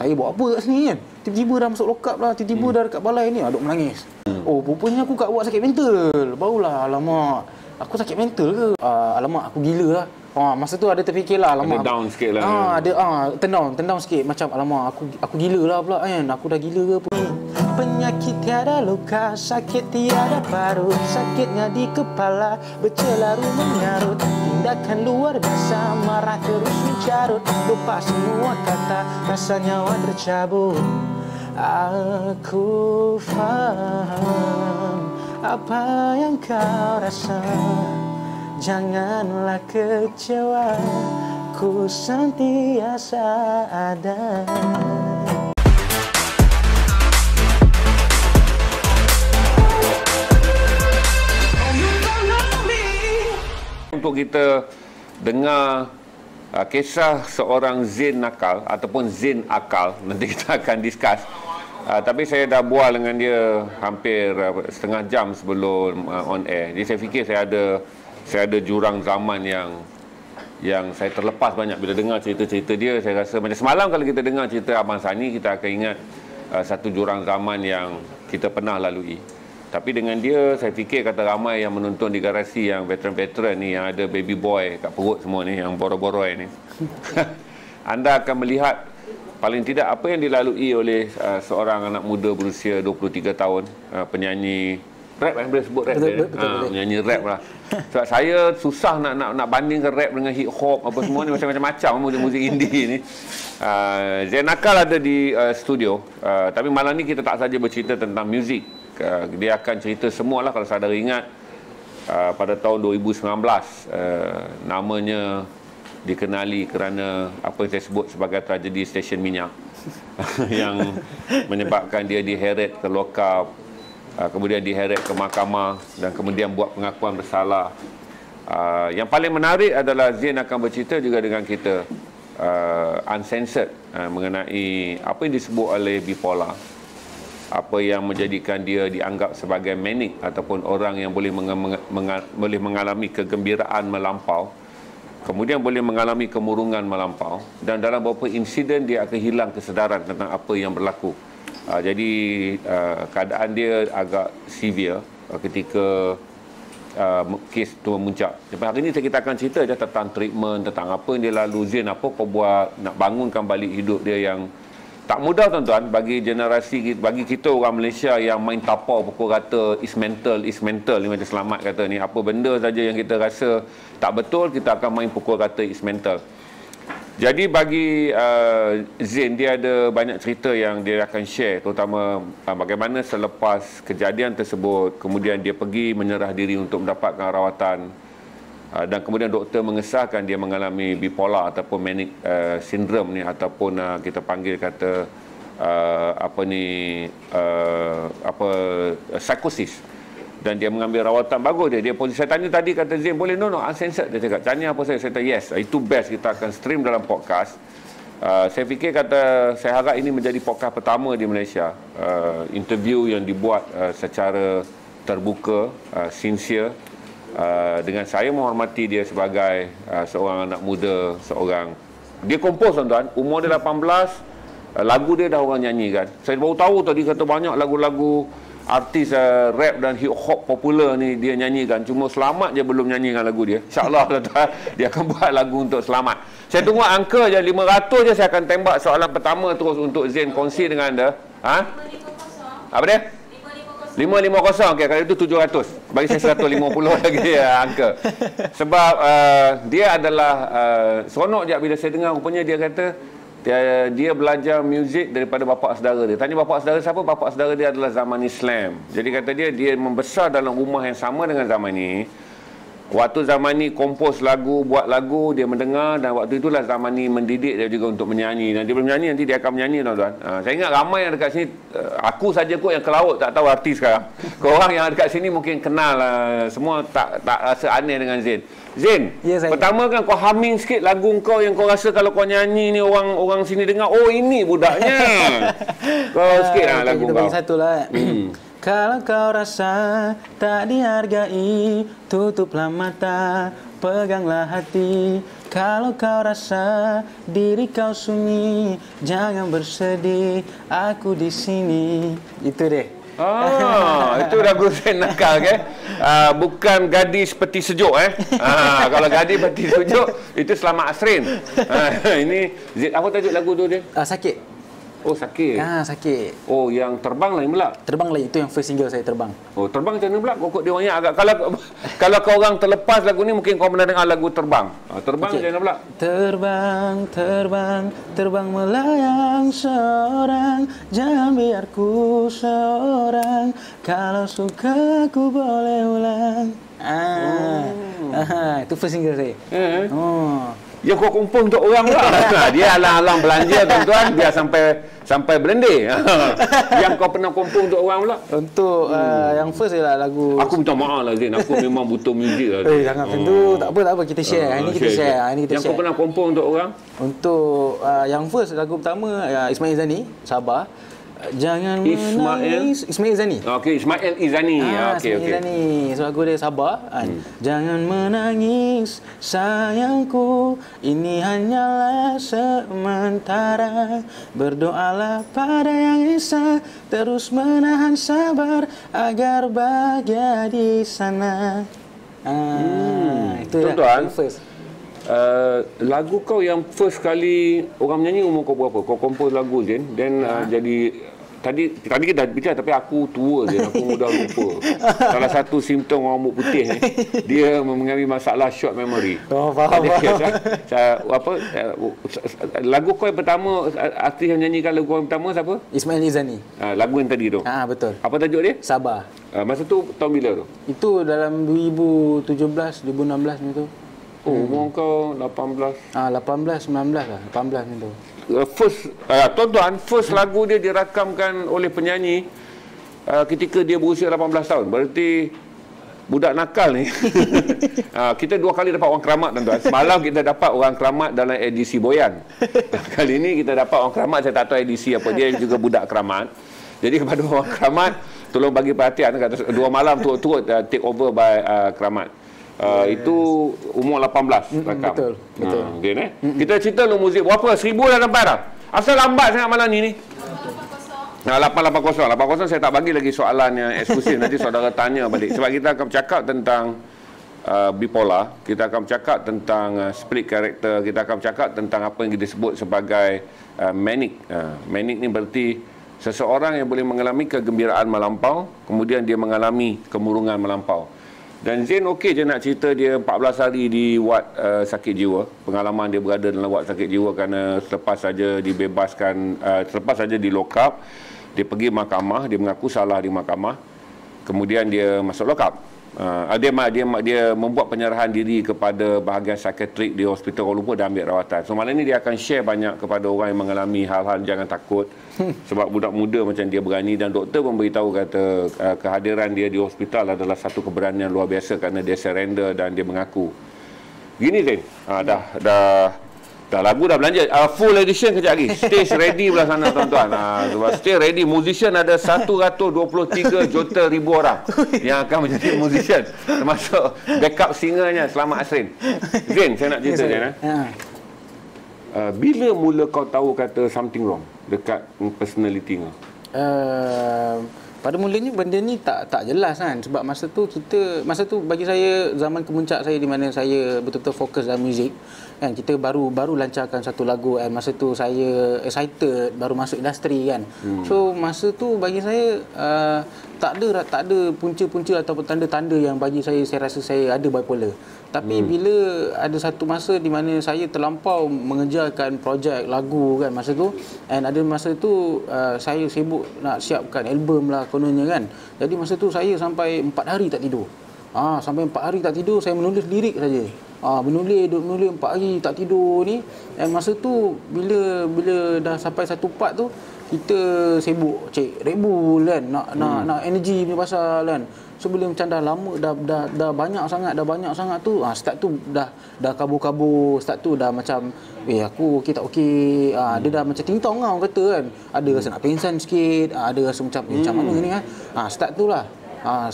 saya buat apa kat sini kan? Tiba-tiba dah masuk lokap lah, tiba-tiba dah dekat balai ni, duk menangis. Oh, rupanya aku kat buat sakit mental. Barulah, alamak, aku sakit mental ke? Alamak, aku gila lah. Masa tu ada terfikirlah, alamak. Ada down sikit lah. Tenang sikit. Macam, alamak, aku gila lah pula kan. Aku dah gila ke pula. Penyakit tiada luka, sakit tiada parut, sakitnya di kepala, bercelaru mengarut, tindakan luar biasa, marah terus mencarut, lupa semua kata, rasa nyawa tercabut. Aku faham apa yang kau rasa, janganlah kecewa, ku sentiasa ada. Untuk kita dengar kisah seorang Zain nakal ataupun Zain akal, nanti kita akan discuss. Tapi saya dah bual dengan dia hampir setengah jam sebelum on air. Jadi saya fikir saya ada jurang zaman yang saya terlepas banyak bila dengar cerita-cerita dia. Saya rasa macam semalam kalau kita dengar cerita Abang Sani, kita akan ingat satu jurang zaman yang kita pernah lalui. Tapi dengan dia, saya fikir kata ramai yang menonton di garasi yang veteran-veteran ni, yang ada baby boy kat perut semua ni, yang boroi-boroi ni. Anda akan melihat paling tidak apa yang dilalui oleh seorang anak muda berusia 23 tahun, penyanyi rap, boleh sebut rap dia? Penyanyi rap lah. Sebab saya susah nak bandingkan rap dengan hip hop apa semua ni, macam-macam muzik indie ni. Zain Nakal ada di studio, tapi malam ni kita tak saja bercerita tentang muzik. Dia akan cerita semualah. Kalau saudara ingat, pada tahun 2019 namanya dikenali kerana apa yang saya sebut sebagai tragedi stesen minyak yang menyebabkan dia diheret ke lokap, kemudian diheret ke mahkamah dan kemudian buat pengakuan bersalah. Yang paling menarik adalah Zain akan bercerita juga dengan kita uncensored mengenai apa yang disebut oleh bipolar, apa yang menjadikan dia dianggap sebagai manic ataupun orang yang boleh mengalami kegembiraan melampau, kemudian boleh mengalami kemurungan melampau, dan dalam beberapa insiden dia akan hilang kesedaran tentang apa yang berlaku. Jadi keadaan dia agak severe ketika kes tu memuncak. Sampai hari ini kita akan cerita je tentang treatment, tentang apa yang dia lalu. Zain, apa kau buat nak bangunkan balik hidup dia yang tak mudah, tuan-tuan, bagi generasi, bagi kita orang Malaysia yang main tapau pukul kata is mental ni, macam Selamat kata ni, apa benda saja yang kita rasa tak betul, kita akan main pukul kata is mental. Jadi bagi Zain, dia ada banyak cerita yang dia akan share, terutama bagaimana selepas kejadian tersebut, kemudian dia pergi menyerah diri untuk mendapatkan rawatan, dan kemudian doktor mengesahkan dia mengalami bipolar ataupun manic syndrome ni, ataupun kita panggil kata psikosis, dan dia mengambil rawatan. Bagus dia posisi. Saya tanya tadi, kata Zain, boleh no uncensored, dia cakap. Tanya apa saya kata yes, itu best, kita akan stream dalam podcast. Saya fikir, kata, saya harap ini menjadi podcast pertama di Malaysia, interview yang dibuat secara terbuka, sincere. Dengan saya menghormati dia sebagai seorang anak muda, dia kompos, tuan-tuan, umur dia 18, lagu dia dah orang nyanyikan. Saya baru tahu tadi, kata banyak lagu-lagu artis rap dan hip hop popular ni dia nyanyikan, cuma Selamat je belum nyanyikan lagu dia. InsyaAllah tuan-tuan, dia akan buat lagu untuk Selamat. Saya tunggu angka je, 500 je saya akan tembak soalan pertama terus untuk Zain kongsi dengan anda. Apa dia? 550, okey, kalau itu 700. Bagi saya 150 lagi angka. Sebab dia adalah seronok je bila saya dengar, rupanya dia kata dia belajar muzik daripada bapa saudara dia. Tanya bapa saudara siapa? Bapa saudara dia adalah Zamani Slam. Jadi kata dia membesar dalam rumah yang sama dengan Zamani. Waktu Zamani kompos lagu, buat lagu, dia mendengar, dan waktu itulah Zamani mendidik dia juga untuk menyanyi. Dan dia menyanyi, nanti dia akan menyanyi, tuan-tuan. Saya ingat ramai yang dekat sini, aku saja kot yang ke laut tak tahu artis sekarang. Korang yang dekat sini mungkin kenal lah. Semua tak rasa aneh dengan Zain. Zain, pertama kan kau humming sikit lagu kau yang kau rasa kalau kau nyanyi ni orang sini dengar, oh ini budaknya. Kau sikit lah lagu kau. Bagi satu lah. Kalau kau rasa tak dihargai, tutuplah mata, peganglah hati. Kalau kau rasa diri kau sunyi, jangan bersedih, aku di sini. Itu deh. Itu lagu Zain Nakal ke? Bukan Gadis Peti Sejuk kalau Gadis Peti Sejuk itu Selamat Asrin. Ini apa tajuk lagu tu dia? Sakit. Oh, Sakit. Sakit. Oh, yang Terbang lain pula. Terbang lain, itu yang first single saya, Terbang. Oh, Terbang macam mana pula? Kok dia banyak agak kalau kau orang terlepas lagu ni mungkin kau pernah dengar lagu Terbang. Terbang macam mana pula? Terbang, terbang, terbang melayang seorang, jangan biar ku seorang, kalau suka ku boleh ulang. Itu first single saya. Ya, kau kumpul untuk orang pula. Dia alang-alang belanja tuan-tuan biar sampai berendeh. Yang kau pernah kumpul untuk orang pula? Untuk yang first ialah lagu. Aku minta maaf lah Zain, aku memang butuh muzik lah. Jangan macam tu. Tak apa, kita share. Ini kita share. Yang kau pernah kumpul untuk orang? Untuk yang first lagu pertama Ismail Izani, Sabar. Jangan menangis. Ismail Izani. Okey, Ismail Izani. Ismail Izani. So lagu dia Sabar. Jangan menangis sayangku, ini hanyalah sementara. Berdoalah pada Yang Esa, terus menahan sabar agar bahagia di sana. Itu tuan-tuan, first. Lagu kau yang first kali orang menyanyi umur kau berapa? Kau kompos lagu Zain, dan jadi Tadi kita dah bincang, tapi aku tua je, aku mudah lupa. Salah satu simptom orang rambut putih ni, dia mengalami masalah short memory. Faham. Lagu kau yang pertama, artis yang menyanyikan lagu kau yang pertama siapa? Ismail Izani. Lagu yang tadi tu. Betul. Apa tajuk dia? Sabar. Masa tu tahun bila tu? Itu dalam 2017, 2016 macam tu. Umur kau 18. 18, 19 lah. 18 macam tu. Tuan-tuan, first lagu dia dirakamkan oleh penyanyi ketika dia berusia 18 tahun. Berarti budak nakal ni. Kita 2 kali dapat orang keramat, tuan-tuan. Semalam kita dapat orang keramat dalam edisi Boyan. Kali ini kita dapat orang keramat, saya tak tahu edisi apa. Dia juga budak keramat. Jadi kepada orang keramat, tolong bagi perhatian. 2 malam turut-turut take over by keramat. Itu umur 18 rakam. Betul. Kita cerita lu muzik berapa? 1000 dah sampai dah. Asal lambat sangat malam ni. 880 saya tak bagi lagi soalan yang eksklusif. Nanti saudara tanya balik. Sebab kita akan bercakap tentang bipolar, kita akan bercakap tentang split character, kita akan bercakap tentang apa yang disebut sebagai manic. Manic ni berarti seseorang yang boleh mengalami kegembiraan melampau, kemudian dia mengalami kemurungan melampau. Dan Zain okey je nak cerita dia 14 hari di wad sakit jiwa. Pengalaman dia berada dalam wad sakit jiwa kerana selepas saja dibebaskan, selepas saja di lock up, dia pergi mahkamah, dia mengaku salah di mahkamah. Kemudian dia masuk lock up. Dia membuat penyerahan diri kepada bahagian psikiatrik di Hospital Kuala Lumpur dan ambil rawatan. So malam ni dia akan share banyak kepada orang yang mengalami hal-hal, jangan takut. Sebab budak muda macam dia berani, dan doktor memberitahu kata kehadiran dia di hospital adalah satu keberanian luar biasa kerana dia surrender dan dia mengaku. Gini Zain, dah lagu dah belanja, full edition kejap lagi. Stage ready belah sana tuan-tuan. Stage ready, musician ada 123 juta ribu orang yang akan menjadi musician, termasuk backup singernya Selamat Asrin. Zain, saya nak cerita Zain. Bila mula kau tahu kata something wrong dekat personality kau? Pada mulanya benda ni tak jelas kan, sebab masa tu bagi saya zaman kemuncak saya di mana saya betul-betul fokus dalam muzik kan. Kita baru lancarkan satu lagu kan. Masa tu saya excited, baru masuk industri kan. So masa tu bagi saya tak ada punca-punca ataupun tanda-tanda yang bagi saya rasa saya ada bipolar. Tapi bila ada satu masa di mana saya terlampau mengejarkan projek lagu kan masa tu, and ada masa tu saya sibuk nak siapkan album lah kononnya kan. Jadi masa tu saya sampai 4 hari tak tidur. Sampai 4 hari tak tidur, saya menulis lirik saja. Menulis 4 hari tak tidur ni. Dan masa tu bila dah sampai satu part tu, kita sibuk cek Red Bull kan, nak energy punya pasal kan. So bila macam dah lama, dah banyak sangat tu, start tu dah kabur-kabur, start tu dah macam aku okey tak okey. Dia dah macam ting-tong lah orang kata kan. Ada rasa nak pingsan sikit, ada rasa macam mana ni kan. Start tu lah.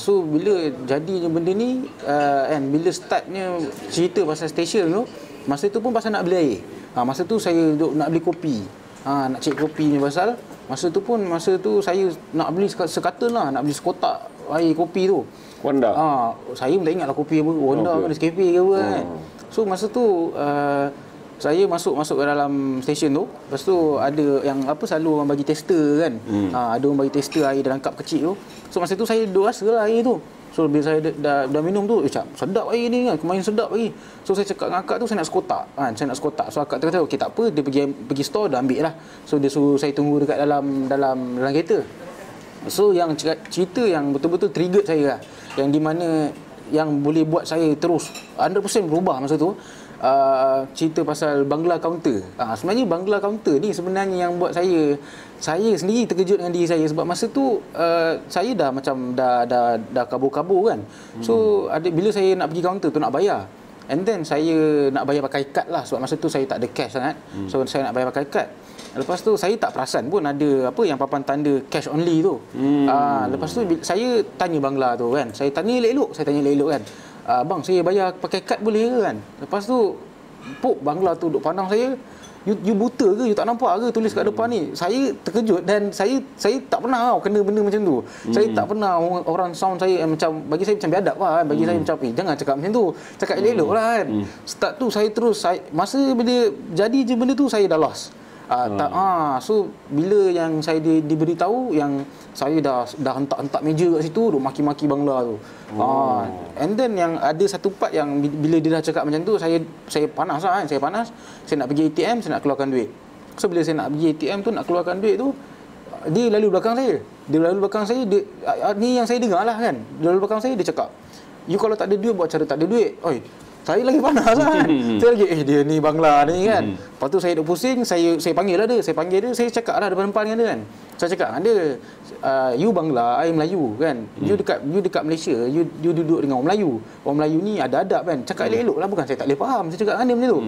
So bila jadinya benda ni kan, bila startnya cerita pasal stesen tu, masa tu pun pasal nak beli air. Masa tu saya duk nak beli kopi. Nak cek kopi ni pasal masa tu saya nak beli sekatan lah, nak beli sekotak air kopi tu. Wanda. Saya pun tak ingatlah kopi apa, Wanda ke Nescafe ke apa kan. So masa tu saya masuk ke dalam stesen tu. Lepas tu ada yang selalu orang bagi tester kan. Ada orang bagi tester air dalam kap kecil tu. So masa tu saya duk rasa lah air tu. So bila saya dah minum tu, sedap air ni kan, kemarin sedap lagi. So saya cakap dengan akak tu, saya nak sekotak kan, saya nak sekotak. So akak tu kata okey tak apa, dia pergi store dah ambil lah. So dia suruh saya tunggu dekat dalam kereta. So yang cerita yang betul-betul trigger saya lah, yang di mana yang boleh buat saya terus 100% berubah masa tu, cerita pasal Bangla counter. Sebenarnya Bangla counter ni sebenarnya yang buat saya sendiri terkejut dengan diri saya, sebab masa tu saya dah macam dah kabur-kabur kan. So bila saya nak pergi counter tu nak bayar, and then saya nak bayar pakai kad lah, sebab masa tu saya tak ada cash sangat. So saya nak bayar pakai kad. Lepas tu saya tak perasan pun ada yang papan tanda cash only tu. Lepas tu saya tanya Bangla tu kan, saya tanya elok-elok kan, bang, saya bayar pakai kad boleh ke kan? Lepas tu Bangla tu duk pandang saya, you buta ke, you tak nampak ke tulis kat depan ni? Saya terkejut dan saya tak pernah kena benda macam tu. Saya tak pernah orang sound saya macam, bagi saya macam biadab lah kan. Bagi saya macam jangan cakap macam tu, cakap elok-elok lah kan. Start tu saya terus masa bila jadi je benda tu saya dah lost. So bila yang saya diberitahu yang saya dah hentak-hentak meja kat situ, duk maki-maki Bangla tu. And then yang ada satu part yang bila dia dah cakap macam tu, saya panas lah kan, saya nak pergi ATM, saya nak keluarkan duit. So bila saya nak pergi ATM tu, nak keluarkan duit tu, dia lalu belakang saya, ni yang saya dengar lah kan, dia lalu belakang saya, dia cakap, you kalau tak ada duit buat cara tak ada duit. Oi, saya lagi panas kan. Saya lagi dia ni Bangla ni kan. Lepas tu saya duk pusing, saya panggil lah dia. Saya cakap lah depan-depan dengan dia kan. Saya cakap dengan dia, you Bangla, I Melayu kan. You dekat Malaysia, you duduk dengan orang Melayu. Orang Melayu ni ada adab kan. Cakap elok-elok lah, bukan saya tak boleh faham. Saya cakap dengan dia macam tu.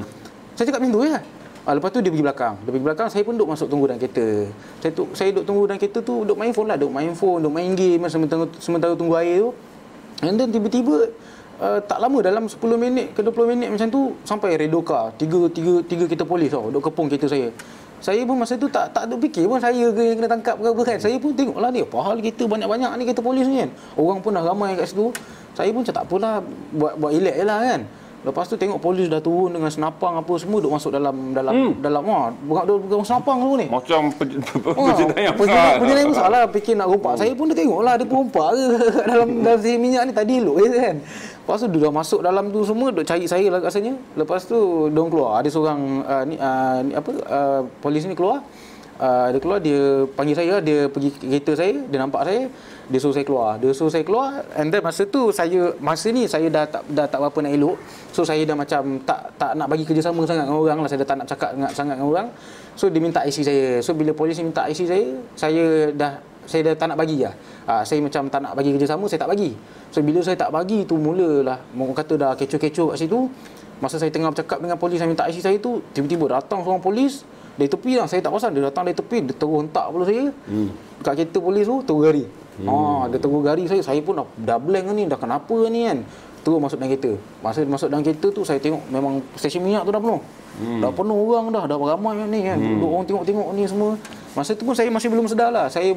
Saya cakap macam tu ya. Lepas tu dia pergi belakang. Saya pun duk masuk tunggu dalam kereta. Saya duk tunggu dalam kereta tu, duk main phone, duk main game sementara tunggu air tu. And then tiba-tiba tak lama, dalam 10 minit ke 20 minit macam tu, sampai redoka tiga kereta polis duk kepung kereta saya. Saya pun masa tu tak ada fikir pun saya ke yang kena tangkap ke apa kan. Saya pun tengoklah ni, apa hal kereta banyak-banyak ni kereta polis ni kan. Orang pun dah ramai kat situ. Saya pun macam tak apalah, buat elak je lah kan. Lepas tu tengok polis dah turun dengan senapang apa semua, duk masuk dalam bukan senapang semua ni. Macam penjenayah besar. Penjenayah besar lah, fikir nak rompak. Saya pun dah tengoklah dia pun rompak ke dalam si minyak ni tadi elok je kan. Lepas tu dia dah masuk dalam tu semua, duk cari saya lah rasanya. Lepas tu diorang keluar, ada seorang polis ni keluar. Dia keluar, dia panggil saya, dia pergi kereta saya, dia nampak saya, dia suruh saya keluar. And then masa ni saya dah tak berapa nak elok. So saya dah macam tak nak bagi kerjasama sangat dengan orang lah, saya dah tak nak cakap sangat dengan orang. So dia minta IC saya. So bila polis ni minta IC saya dah tak nak bagi lah. Saya macam tak nak bagi kerjasama, saya tak bagi. So bila saya tak bagi tu, mulalah orang kata dah kecoh-kecoh kat situ. Masa saya tengah bercakap dengan polis yang minta IC saya tu, tiba-tiba datang seorang polis dari tepi lah, saya tak perasan, dia datang dari tepi, dia terus hentak kepala saya dekat kereta polis tu, terus gari. Dia terus gari saya pun dah blank ni, dah kenapa ni kan. Terus masuk dalam kereta. Masa masuk dalam kereta tu, saya tengok memang stesen minyak tu dah penuh. Dah penuh orang dah ramai ni kan. Orang tengok ni semua. Masa tu pun saya masih belum sedar lah. Saya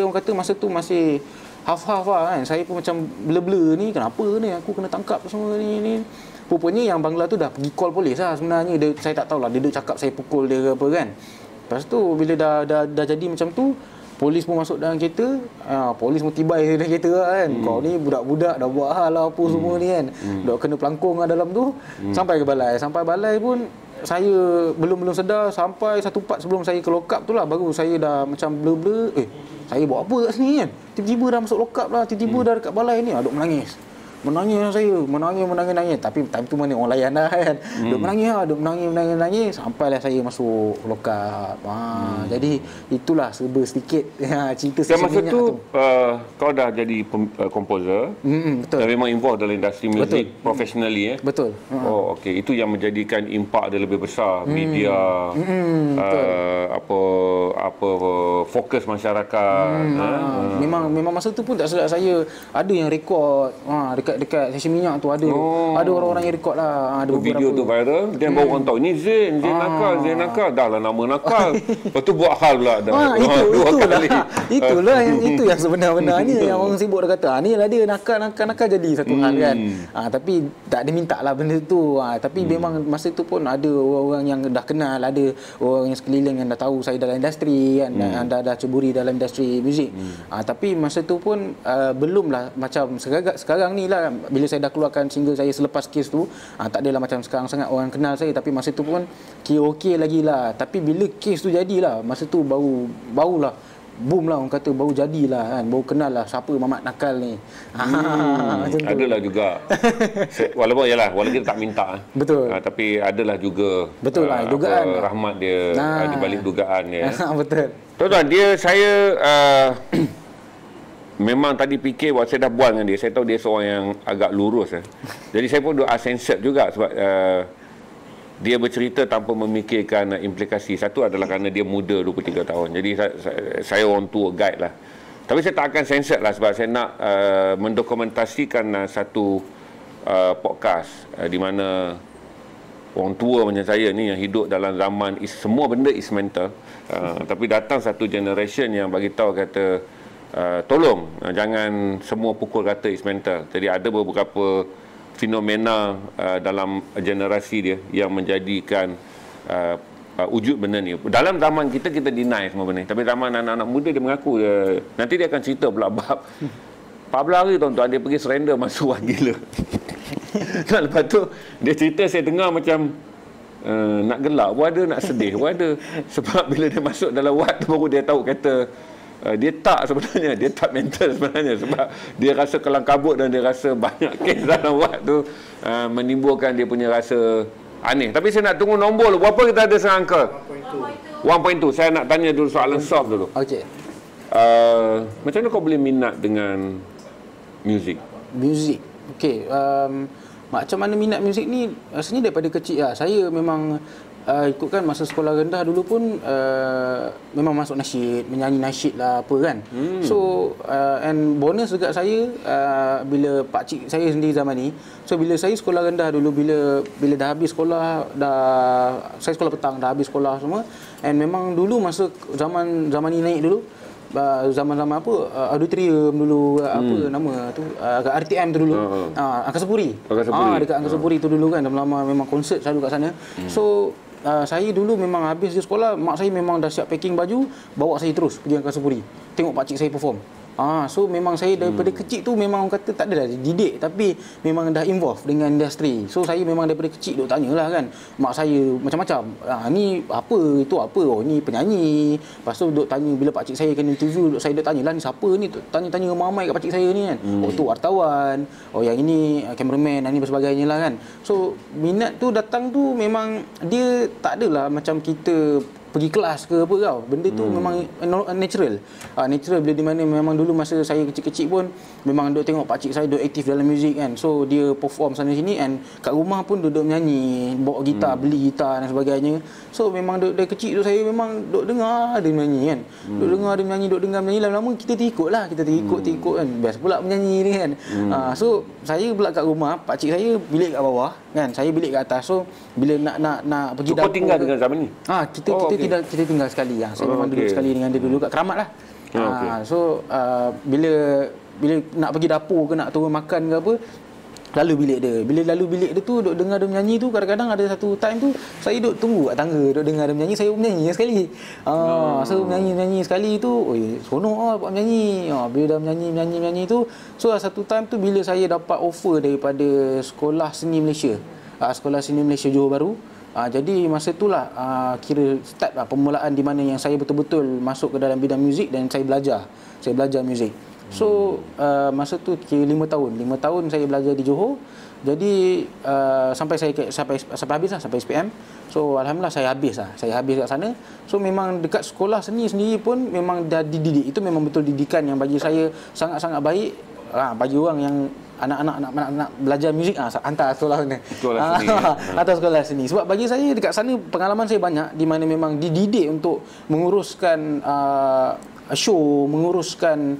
orang kata masa tu masih half-half lah kan. Saya pun macam blur-blur ni, kenapa ni aku kena tangkap semua ni. Rupanya yang Bangla tu dah pergi call polis lah sebenarnya. Saya tak tahulah, dia cakap saya pukul dia ke apa kan. Lepas tu bila dah jadi macam tu, polis pun masuk dalam kereta. Polis pun tibai dalam kereta kan. Kau ni budak-budak dah buat hal lah apa semua ni kan. Dah kena pelangkong lah dalam tu. Sampai ke balai. Sampai balai pun saya belum sedar, sampai satu part sebelum saya ke lokap tu lah, baru saya dah macam blur-blur. Saya buat apa kat sini kan. Tiba-tiba dah masuk lokap lah, tiba-tiba dah dekat balai ni, duk menangis. menangis. Tapi tu mana orang layan dah kan. Duk menangis. Sampailah saya masuk lokap. Jadi itulah serba sedikit cerita dan masa minyak tu kau dah jadi komposer. Betul. Dan memang involved dalam industri muzik professionally Betul. Oh okey, itu yang menjadikan impak dia lebih besar, media apa fokus masyarakat. Memang masa tu pun tak silap saya ada yang rekod dekat stesen minyak tu ada orang-orang yang rekod lah. Ada beberapa video tu viral dan baru orang tahu ni Zain nakal dah lah nama nakal. Lepas tu buat hal pula dah. Itulah yang sebenar-benarnya yang orang sibuk dah kata ni lah dia nakal jadi satu hal kan. Tapi tak ada minta lah benda tu. Tapi memang masa tu pun ada orang-orang yang dah kenal, ada orang yang sekeliling yang dah tahu saya dalam industri kan, dah ceburi dalam industri muzik. Tapi masa tu pun belum lah macam sekarang ni lah, bila saya dah keluarkan single saya selepas kes tu, tak adalah macam sekarang sangat orang kenal saya. Tapi masa tu pun kira okey lagi lah. Tapi bila kes tu jadilah, masa tu barulah boom lah, orang kata baru jadilah kan, baru kenal lah siapa Mamat Nakal ni. Adalah juga walaupun kita tak minta betul, tapi adalah juga betul lah dugaan rahmat dia di balik dugaan dia. Betul. Tuan-tuan, saya memang tadi fikir waktu saya dah bual dengan dia, saya tahu dia seorang yang agak lurus. Jadi saya pun censored juga sebab dia bercerita tanpa memikirkan implikasi. Satu adalah kerana dia muda 23 tahun. Jadi saya orang tua guide lah. Tapi saya tak akan censored lah sebab saya nak mendokumentasikan satu podcast di mana orang tua macam saya ni yang hidup dalam zaman semua benda is mental. Tapi datang satu generation yang bagi tahu kata tolong jangan semua pukul kata is mental. Jadi ada beberapa fenomena dalam generasi dia yang menjadikan wujud benda ni. Dalam zaman kita deny semua benda ni. Tapi zaman anak-anak muda dia mengaku nanti dia akan cerita pula bab 14 hari tuan-tuan dia pergi surrender masuk wad gila. Lepas tu dia cerita saya dengar macam nak gelak pun ada, nak sedih pun ada. Sebab bila dia masuk dalam wad tu baru dia tahu kata dia tak mental sebenarnya sebab dia rasa kelang kabut dan dia rasa banyak kes dalam wad tu menimbulkan dia punya rasa aneh. Tapi saya nak tunggu nombor dulu. Berapa kita ada sekarang Uncle? 1.2. Saya nak tanya dulu soalan soft dulu. Okey. Macam mana kau boleh minat dengan muzik? Okey, macam mana minat muzik ni sebenarnya daripada kecil lah. Saya memang ikutkan masa sekolah rendah dulu pun memang masuk nasyid, menyanyi nasyid lah apa kan. So and bonus dekat saya bila pakcik saya sendiri zaman ni. So bila saya sekolah rendah dulu, bila dah habis sekolah, saya sekolah petang, dah habis sekolah semua, and memang dulu masa zaman ni naik dulu, zaman-zaman apa auditorium dulu, apa nama tu, RTM tu dulu, Angkasa Puri. Dekat Angkasa Puri tu dulu kan, lama memang konsert selalu kat sana. So saya dulu memang habis di sekolah, mak saya memang dah siap packing baju, bawa saya terus pergi Angkasa Puri tengok pakcik saya perform. So memang saya daripada kecil tu memang orang kata tak adalah didik, tapi memang dah involve dengan industri. So saya memang daripada kecil duk tanyalah kan mak saya macam-macam. Ni apa, itu apa, oh ni penyanyi. Lepas tu duk tanya bila pakcik saya kena interview, saya duk tanyalah ni siapa ni, tanya-tanya ramai kat pakcik saya ni kan. Oh tu wartawan, oh yang ini cameraman, ini sebagainya lah kan. So minat tu datang tu memang dia tak adalah macam kita pergi kelas ke apa tau. Benda tu memang natural. Natural bila di mana memang dulu masa saya kecil-kecil pun memang duk tengok pakcik saya duk aktif dalam muzik kan. So dia perform sana sini, and kat rumah pun duduk menyanyi, bawa gitar, beli gitar dan sebagainya. So memang dari kecil tu saya memang duk dengar dia menyanyi kan. Duk dengar dia menyanyi, lama-lama kita terikut kan. Best pula menyanyi ni kan. So saya pula kat rumah, pakcik saya bilik kat bawah kan, saya bilik kat atas. So bila nak pergi dapur, tinggal dengan zaman ni? Kita tinggal sekali. Saya memang duduk sekali dengan dia dulu kat Keramat lah. So bila nak pergi dapur ke nak turun makan ke apa, lalu bilik dia. Bila lalu bilik dia tu duk dengar dia menyanyi tu, kadang-kadang ada satu time tu saya duk tunggu kat tangga, duk dengar dia menyanyi, saya pun menyanyi sekali. So menyanyi sekali tu, seronok lah buat menyanyi. Bila dah menyanyi tu, so satu time tu bila saya dapat offer daripada Sekolah Seni Malaysia, Sekolah Seni Malaysia Johor Bahru. Jadi masa itulah kira start lah permulaan di mana yang saya betul-betul masuk ke dalam bidang muzik dan saya belajar muzik. So masa tu kira 5 tahun. 5 tahun saya belajar di Johor. Jadi sampai habis lah, sampai SPM. So alhamdulillah saya habis kat sana. So memang dekat sekolah seni sendiri pun memang dah dididik. Itu memang betul didikan yang bagi saya sangat-sangat baik. Bagi orang yang anak-anak nak belajar muzik, hantar sekolah sana. Hantar sekolah seni. Sebab bagi saya dekat sana pengalaman saya banyak di mana memang dididik untuk menguruskan show, menguruskan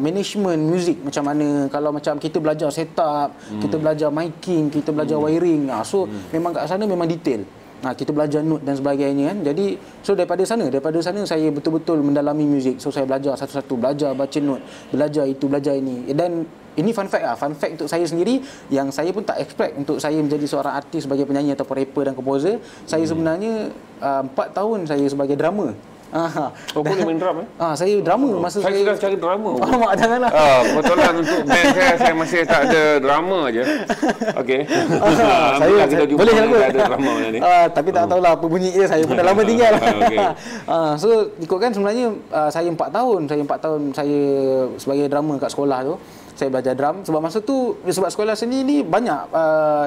management muzik, macam mana kalau macam kita belajar setup, kita belajar miking, kita belajar wiring. So memang kat sana memang detail. Kita belajar note dan sebagainya kan. Jadi so daripada sana saya betul-betul mendalami muzik. So saya belajar satu-satu, belajar baca note, belajar itu, belajar ini. Dan ini fun fact untuk saya sendiri yang saya pun tak expect untuk saya menjadi seorang artis sebagai penyanyi ataupun rapper dan komposer. Saya sebenarnya 4 tahun saya sebagai drama. Boleh main drum saya drama masa saya sudah cari drama. Mak janganlah. Kebetulan untuk band saya masih tak ada drama aje. Okey. Saya boleh lagu ada drama ni. Tapi tak tahulah apa bunyi dia, saya pun dah lama tinggal. Okay. So ikutkan sebenarnya saya 4 tahun saya sebagai drama kat sekolah tu. Saya belajar drum sebab masa tu, sebab sekolah seni ni banyak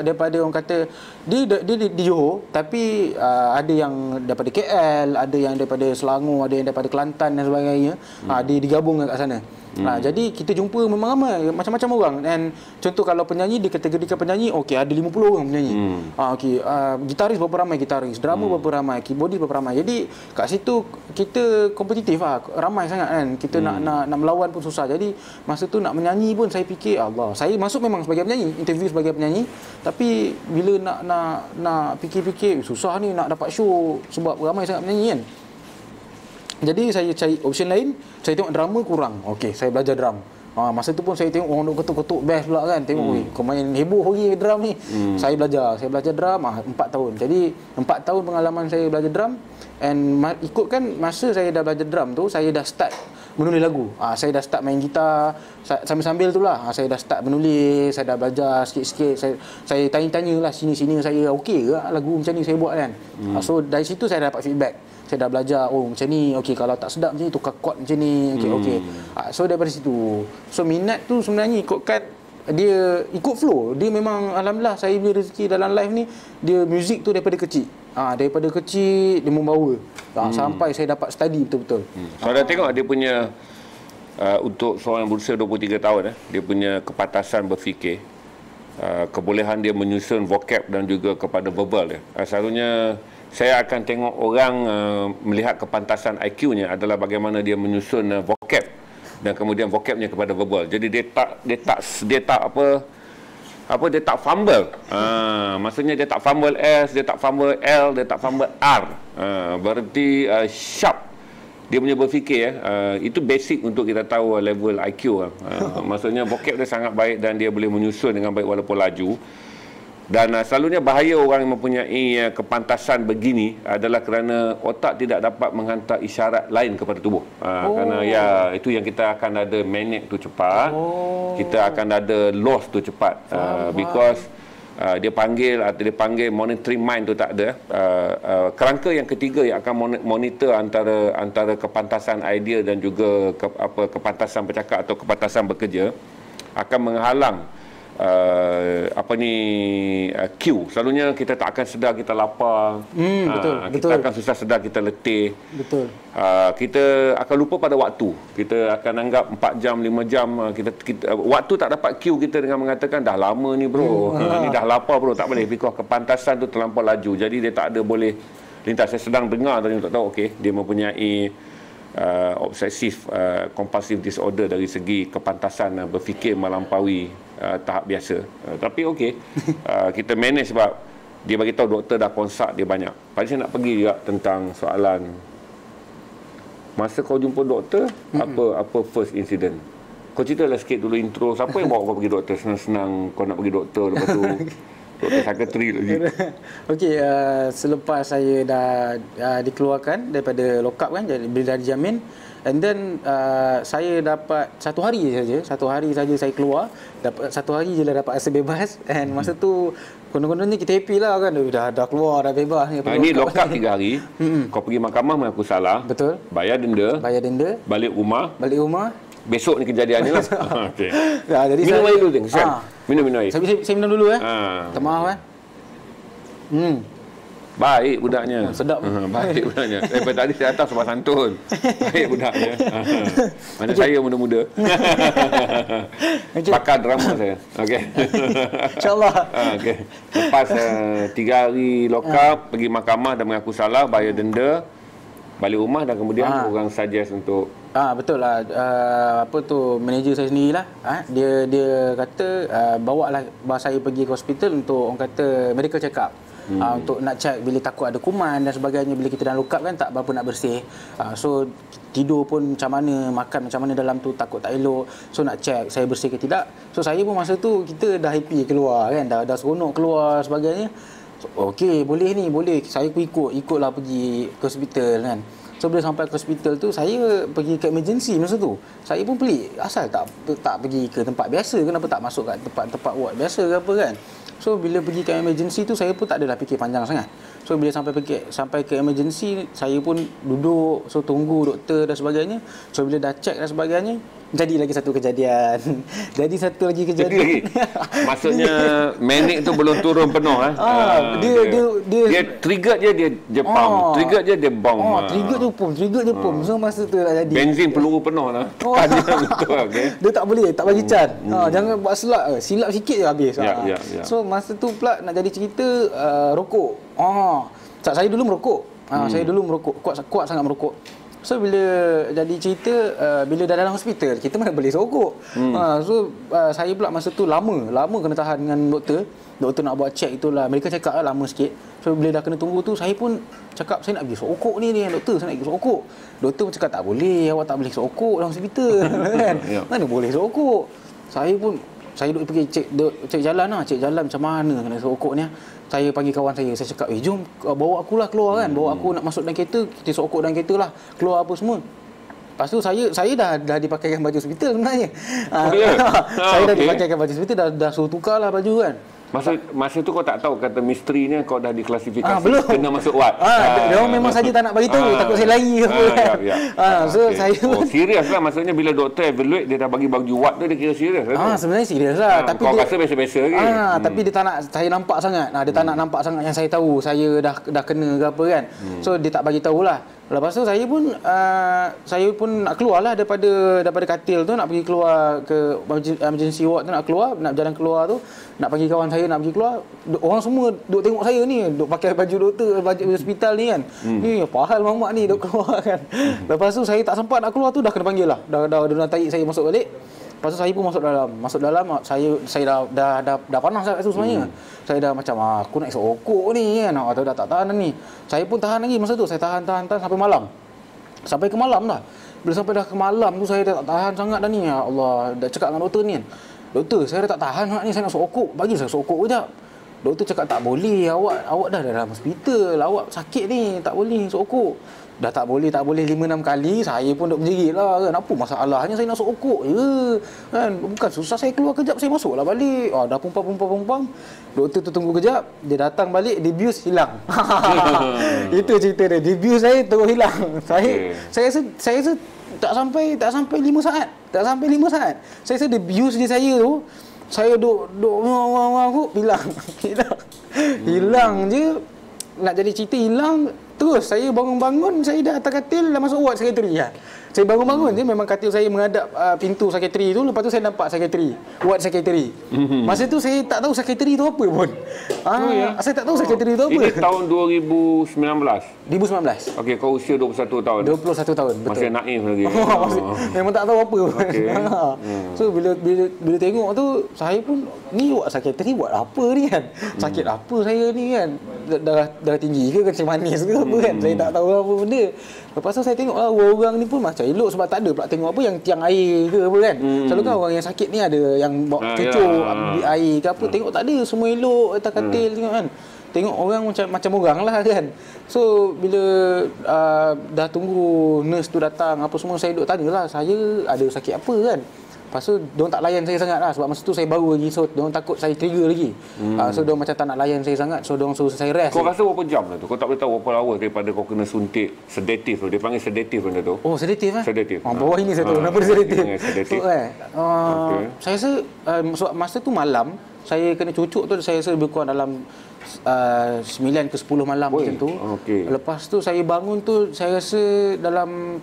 daripada orang kata dia di Johor, tapi ada yang daripada KL, ada yang daripada Selangor, ada yang daripada Kelantan dan sebagainya. Dia digabung kat sana. Jadi kita jumpa memang ramai macam-macam orang. Dan contoh kalau penyanyi dikategorikan penyanyi, okey ada 50 orang penyanyi. Gitaris berapa ramai gitaris, drama berapa ramai, keyboardis berapa ramai. Jadi kat situ kita kompetitif ramai sangat kan. Kita nak melawan pun susah. Jadi masa tu nak menyanyi pun saya fikir Allah. Saya masuk memang sebagai penyanyi, interview sebagai penyanyi, tapi bila nak fikir-fikir susah ni nak dapat show sebab ramai sangat penyanyi kan. Jadi saya cari option lain, saya tengok drama kurang. Okey, saya belajar drum. Masa tu pun saya tengok orang duk ketuk-ketuk bass pula kan. Tengok, kau main heboh lagi drum ni. Saya belajar drum 4 tahun. Jadi 4 tahun pengalaman saya belajar drum. And ikutkan masa saya dah belajar drum tu, saya dah start menulis lagu. Saya dah start main gitar sambil-sambil tu lah. Saya dah start menulis, saya dah belajar sikit-sikit. Saya tanya-tanya lah sini-sini saya okey ke lagu macam ni saya buat kan. So dari situ saya dapat feedback. Saya dah belajar, macam ni, okey kalau tak sedap macam ni, tukar chord macam ni, okey. So daripada situ. So minat tu sebenarnya ikutkan, dia ikut flow. Dia memang, alhamdulillah saya punya rezeki dalam live ni, dia muzik tu daripada kecil. Daripada kecil, dia membawa. Sampai saya dapat study betul-betul. Saudara tengok dia punya, untuk seorang berusia 23 tahun, dia punya kepantasan berfikir, kebolehan dia menyusun vocab dan juga kepada verbal dia. Selalunya, saya akan tengok orang melihat kepantasan IQ-nya adalah bagaimana dia menyusun vocab dan kemudian vocabnya kepada verbal. Jadi dia tak fumble. Maksudnya dia tak fumble S, dia tak fumble L, dia tak fumble R. Berarti sharp dia punya berfikir. Itu basic untuk kita tahu level IQ. Maksudnya vocab dia sangat baik dan dia boleh menyusun dengan baik walaupun laju. Dan selalunya bahaya orang yang mempunyai kepantasan begini adalah kerana otak tidak dapat menghantar isyarat lain kepada tubuh. Kerana itu yang kita akan ada manic tu cepat, kita akan ada loss tu cepat. Because dia panggil monitoring mind tu tak ada. Kerangka yang ketiga yang akan monitor antara kepantasan idea dan juga kepantasan bercakap atau kepantasan bekerja akan menghalang Q. Selalunya kita tak akan sedar kita lapar. Kita akan susah sedar kita letih. Betul. Kita akan lupa pada waktu. Kita akan anggap 4 jam, 5 jam. Waktu tak dapat Q kita dengan mengatakan dah lama ni bro. Ni dah lapar bro. Tak boleh. Because kepantasan tu terlampau laju. Jadi dia tak ada boleh lintas. Saya sedang dengar tadi tak tahu. Okey, dia mempunyai obsesif compulsive disorder dari segi kepantasan berfikir melampaui tahap biasa. Tapi okey, kita manage sebab dia bagi tahu doktor dah consult dia banyak. Tadi saya nak pergi juga tentang soalan masa kau jumpa doktor, apa first incident? Kau ceritalah sikit dulu intro. Siapa yang bawa kau pergi doktor? Senang-senang kau nak pergi doktor, lepas tu doktor sekretari lagi. Okey, selepas saya dah dikeluarkan daripada lock up kan, bila dah dijamin, and then saya dapat satu hari saja saya keluar, dapat satu hari je lah dapat rasa bebas. And masa tu konon-kononnya kita happy lah kan, dah keluar, dah bebas ni. Ini lock up 3 hari. Kau pergi mahkamah mengaku salah. Betul. Bayar denda. Balik rumah. besok ni kejadian ni lah. Okey. Ya, jadi Minum saya, air dulu, Kesian. Minum air. Saya minum dulu Ha. Tak maaf Baik budaknya. Sedap. Baik budaknya. Daripada tadi saya atas sebab santun. Baik budaknya. Mana saya muda-muda. Bakar drama saya. Okey. InsyaAllah. Okey. Lepas 3 hari lock up, pergi mahkamah dan mengaku salah, bayar denda, balik rumah dan kemudian orang suggest untuk Betul lah. Apa tu, manager saya sendirilah. Dia kata bawa saya pergi ke hospital untuk orang kata medical check up. Untuk nak check bila takut ada kuman dan sebagainya, bila kita dah lock up kan tak berapa nak bersih. So tidur pun macam mana, makan macam mana dalam tu takut tak elok. So nak check saya bersih ke tidak. So saya pun masa tu kita dah happy keluar kan, dah seronok keluar sebagainya. So, okey, boleh ni, boleh. Saya pun ikutlah pergi ke hospital kan. So bila sampai ke hospital tu, saya pergi ke emergency masa tu. Saya pun pelik, asal tak pergi ke tempat biasa, kenapa tak masuk kat tempat ward biasa ke apa kan. So bila pergi ke emergency tu, saya pun tak adalah fikir panjang sangat. So bila sampai ke emergency, saya pun duduk, so tunggu doktor dan sebagainya. So bila dah check dan sebagainya, jadi lagi satu kejadian. Jadi maksudnya manic tu belum turun penuh dia trigger dia pump, trigger dia bomb. Trigger je pom. So masa tu dah jadi. Benzin peluru penuh lah. Betul, okey. Dia tak boleh, tak bagi charge. Jangan buat silap sikit je habis. Ya. So masa tu pula nak jadi cerita rokok. Saya dulu merokok. Saya dulu merokok, kuat sangat merokok. So bila jadi cerita, bila dah dalam hospital, kita mana boleh rokok. So saya pula masa tu lama kena tahan dengan doktor. Doktor nak buat check itulah, mereka cakap lah lama sikit. So bila dah kena tunggu tu, saya pun cakap saya nak pergi rokok ni doktor, saya nak pergi rokok. Doktor pun cakap tak boleh, awak tak boleh rokok dalam hospital kan. Mana boleh rokok. Saya duduk pergi cek jalan macam mana kena rokok ni. Saya panggil kawan saya cakap, jom bawa akulah keluar kan. Bawa aku nak masuk dalam kereta, kita rokok dalam kereta lah, keluar apa semua. Lepas tu saya dah dipakaikan baju hospital sebenarnya. Saya dah dipakaikan baju hospital, dah suruh tukar lah baju kan. Masa tu kau tak tahu kata misteri ni kau dah diklasifikasi belum. kena masuk ward. Dia memang saja tak nak bagi tahu, takut saya lari apa kan. So saya serius lah, maksudnya bila doktor evaluate dia dah bagi ward tu, dia kira serius lah. Sebenarnya serius lah, tapi kau rasa biasa-biasa lagi. Tapi dia tak nak saya nampak sangat. Dia tak nak nampak sangat yang saya tahu saya dah kena ke apa kan. So dia tak bagi tahulah. Lepas tu saya pun nak keluar lah daripada katil tu, nak pergi keluar ke emergency ward tu, nak jalan keluar tu, nak panggil kawan saya nak pergi keluar. Orang semua duk tengok saya ni, duk pakai baju doktor, baju hospital ni kan. Ni apa hal mamak ni duk keluar kan. Lepas tu saya tak sempat nak keluar tu, dah kena panggil lah. Dah tarik saya masuk balik. Lepas tu saya pun masuk dalam saya dah panas kat situ sebenarnya. Saya dah macam aku nak isap rokok ni kan, atau dah tak tahan ni. Saya pun tahan lagi masa tu, saya tahan sampai malam. Sampai ke malam dah. Bila sampai dah ke malam tu saya dah tak tahan sangat dah ni. Ya Allah, dah cakap dengan doktor ni kan. Doktor, saya dah tak tahan sangat ni, saya nak isap rokok. Bagi saya isap rokok kejap. Doktor cakap tak boleh, awak dah dalam hospital, awak sakit ni, tak boleh isap rokok. Dah tak boleh 5-6 kali, saya pun duk berjerit lah kan. Apa masalahnya saya nak isap rokok je kan. Bukan susah saya keluar kejap, saya masuklah balik. Dah pumpang. Doktor tu tunggu kejap, dia datang balik, debius hilang. Itu cerita dia, debius saya terus hilang. Saya rasa tak sampai 5 saat. Saya rasa debius dia saya tu, saya duk hilang je. Nak jadi cerita hilang. Terus saya bangun-bangun, saya dah atas katil, dah masuk ward sekretari lah. Saya bangun-bangun je, memang katil saya menghadap pintu sekretari tu. Lepas tu saya nampak sekretari, ward sekretari. Masa tu saya tak tahu sekretari tu apa pun. Saya tak tahu sekretari tu apa. Ini tahun 2019? 2019. Okey, kau usia 21 tahun. 21 tahun, betul. Masih naif lagi. Memang tak tahu apa pun. Okay. So bila tengok tu, saya pun, ni ward sekretari buat apa ni kan? Sakit apa saya ni kan? Dah tinggi ke kencing manis ke apa kan? Saya tak tahu apa benda. Lepas tu saya tengok lah, orang ni pun macam elok sebab tak ada pula tengok apa yang tiang air ke apa kan. Selalu kan orang yang sakit ni ada yang bawa cucuk air ke apa, tengok tak ada, semua elok atas katil tengok kan. Tengok orang macam orang lah kan. So bila dah tunggu nurse tu datang apa semua, saya duduk tanyalah saya ada sakit apa kan. Lepas tu diorang tak layan saya sangat lah, sebab masa tu saya baru lagi, so diorang takut saya trigger lagi. So diorang macam tak nak layan saya sangat, so diorang suruh saya rest. Kau rasa berapa jam lah tu? Kau tak boleh tahu berapa hours daripada kau kena suntik sedatif tu. Dia panggil sedatif benda tu. Oh, sedatif lah? Sedatif. Bawah ini saya tahu kenapa dia sedatif. Sedatif. So, saya rasa masa tu malam, saya kena cucuk tu, saya rasa lebih kurang dalam 9 ke 10 malam macam tu. Lepas tu saya bangun tu, saya rasa dalam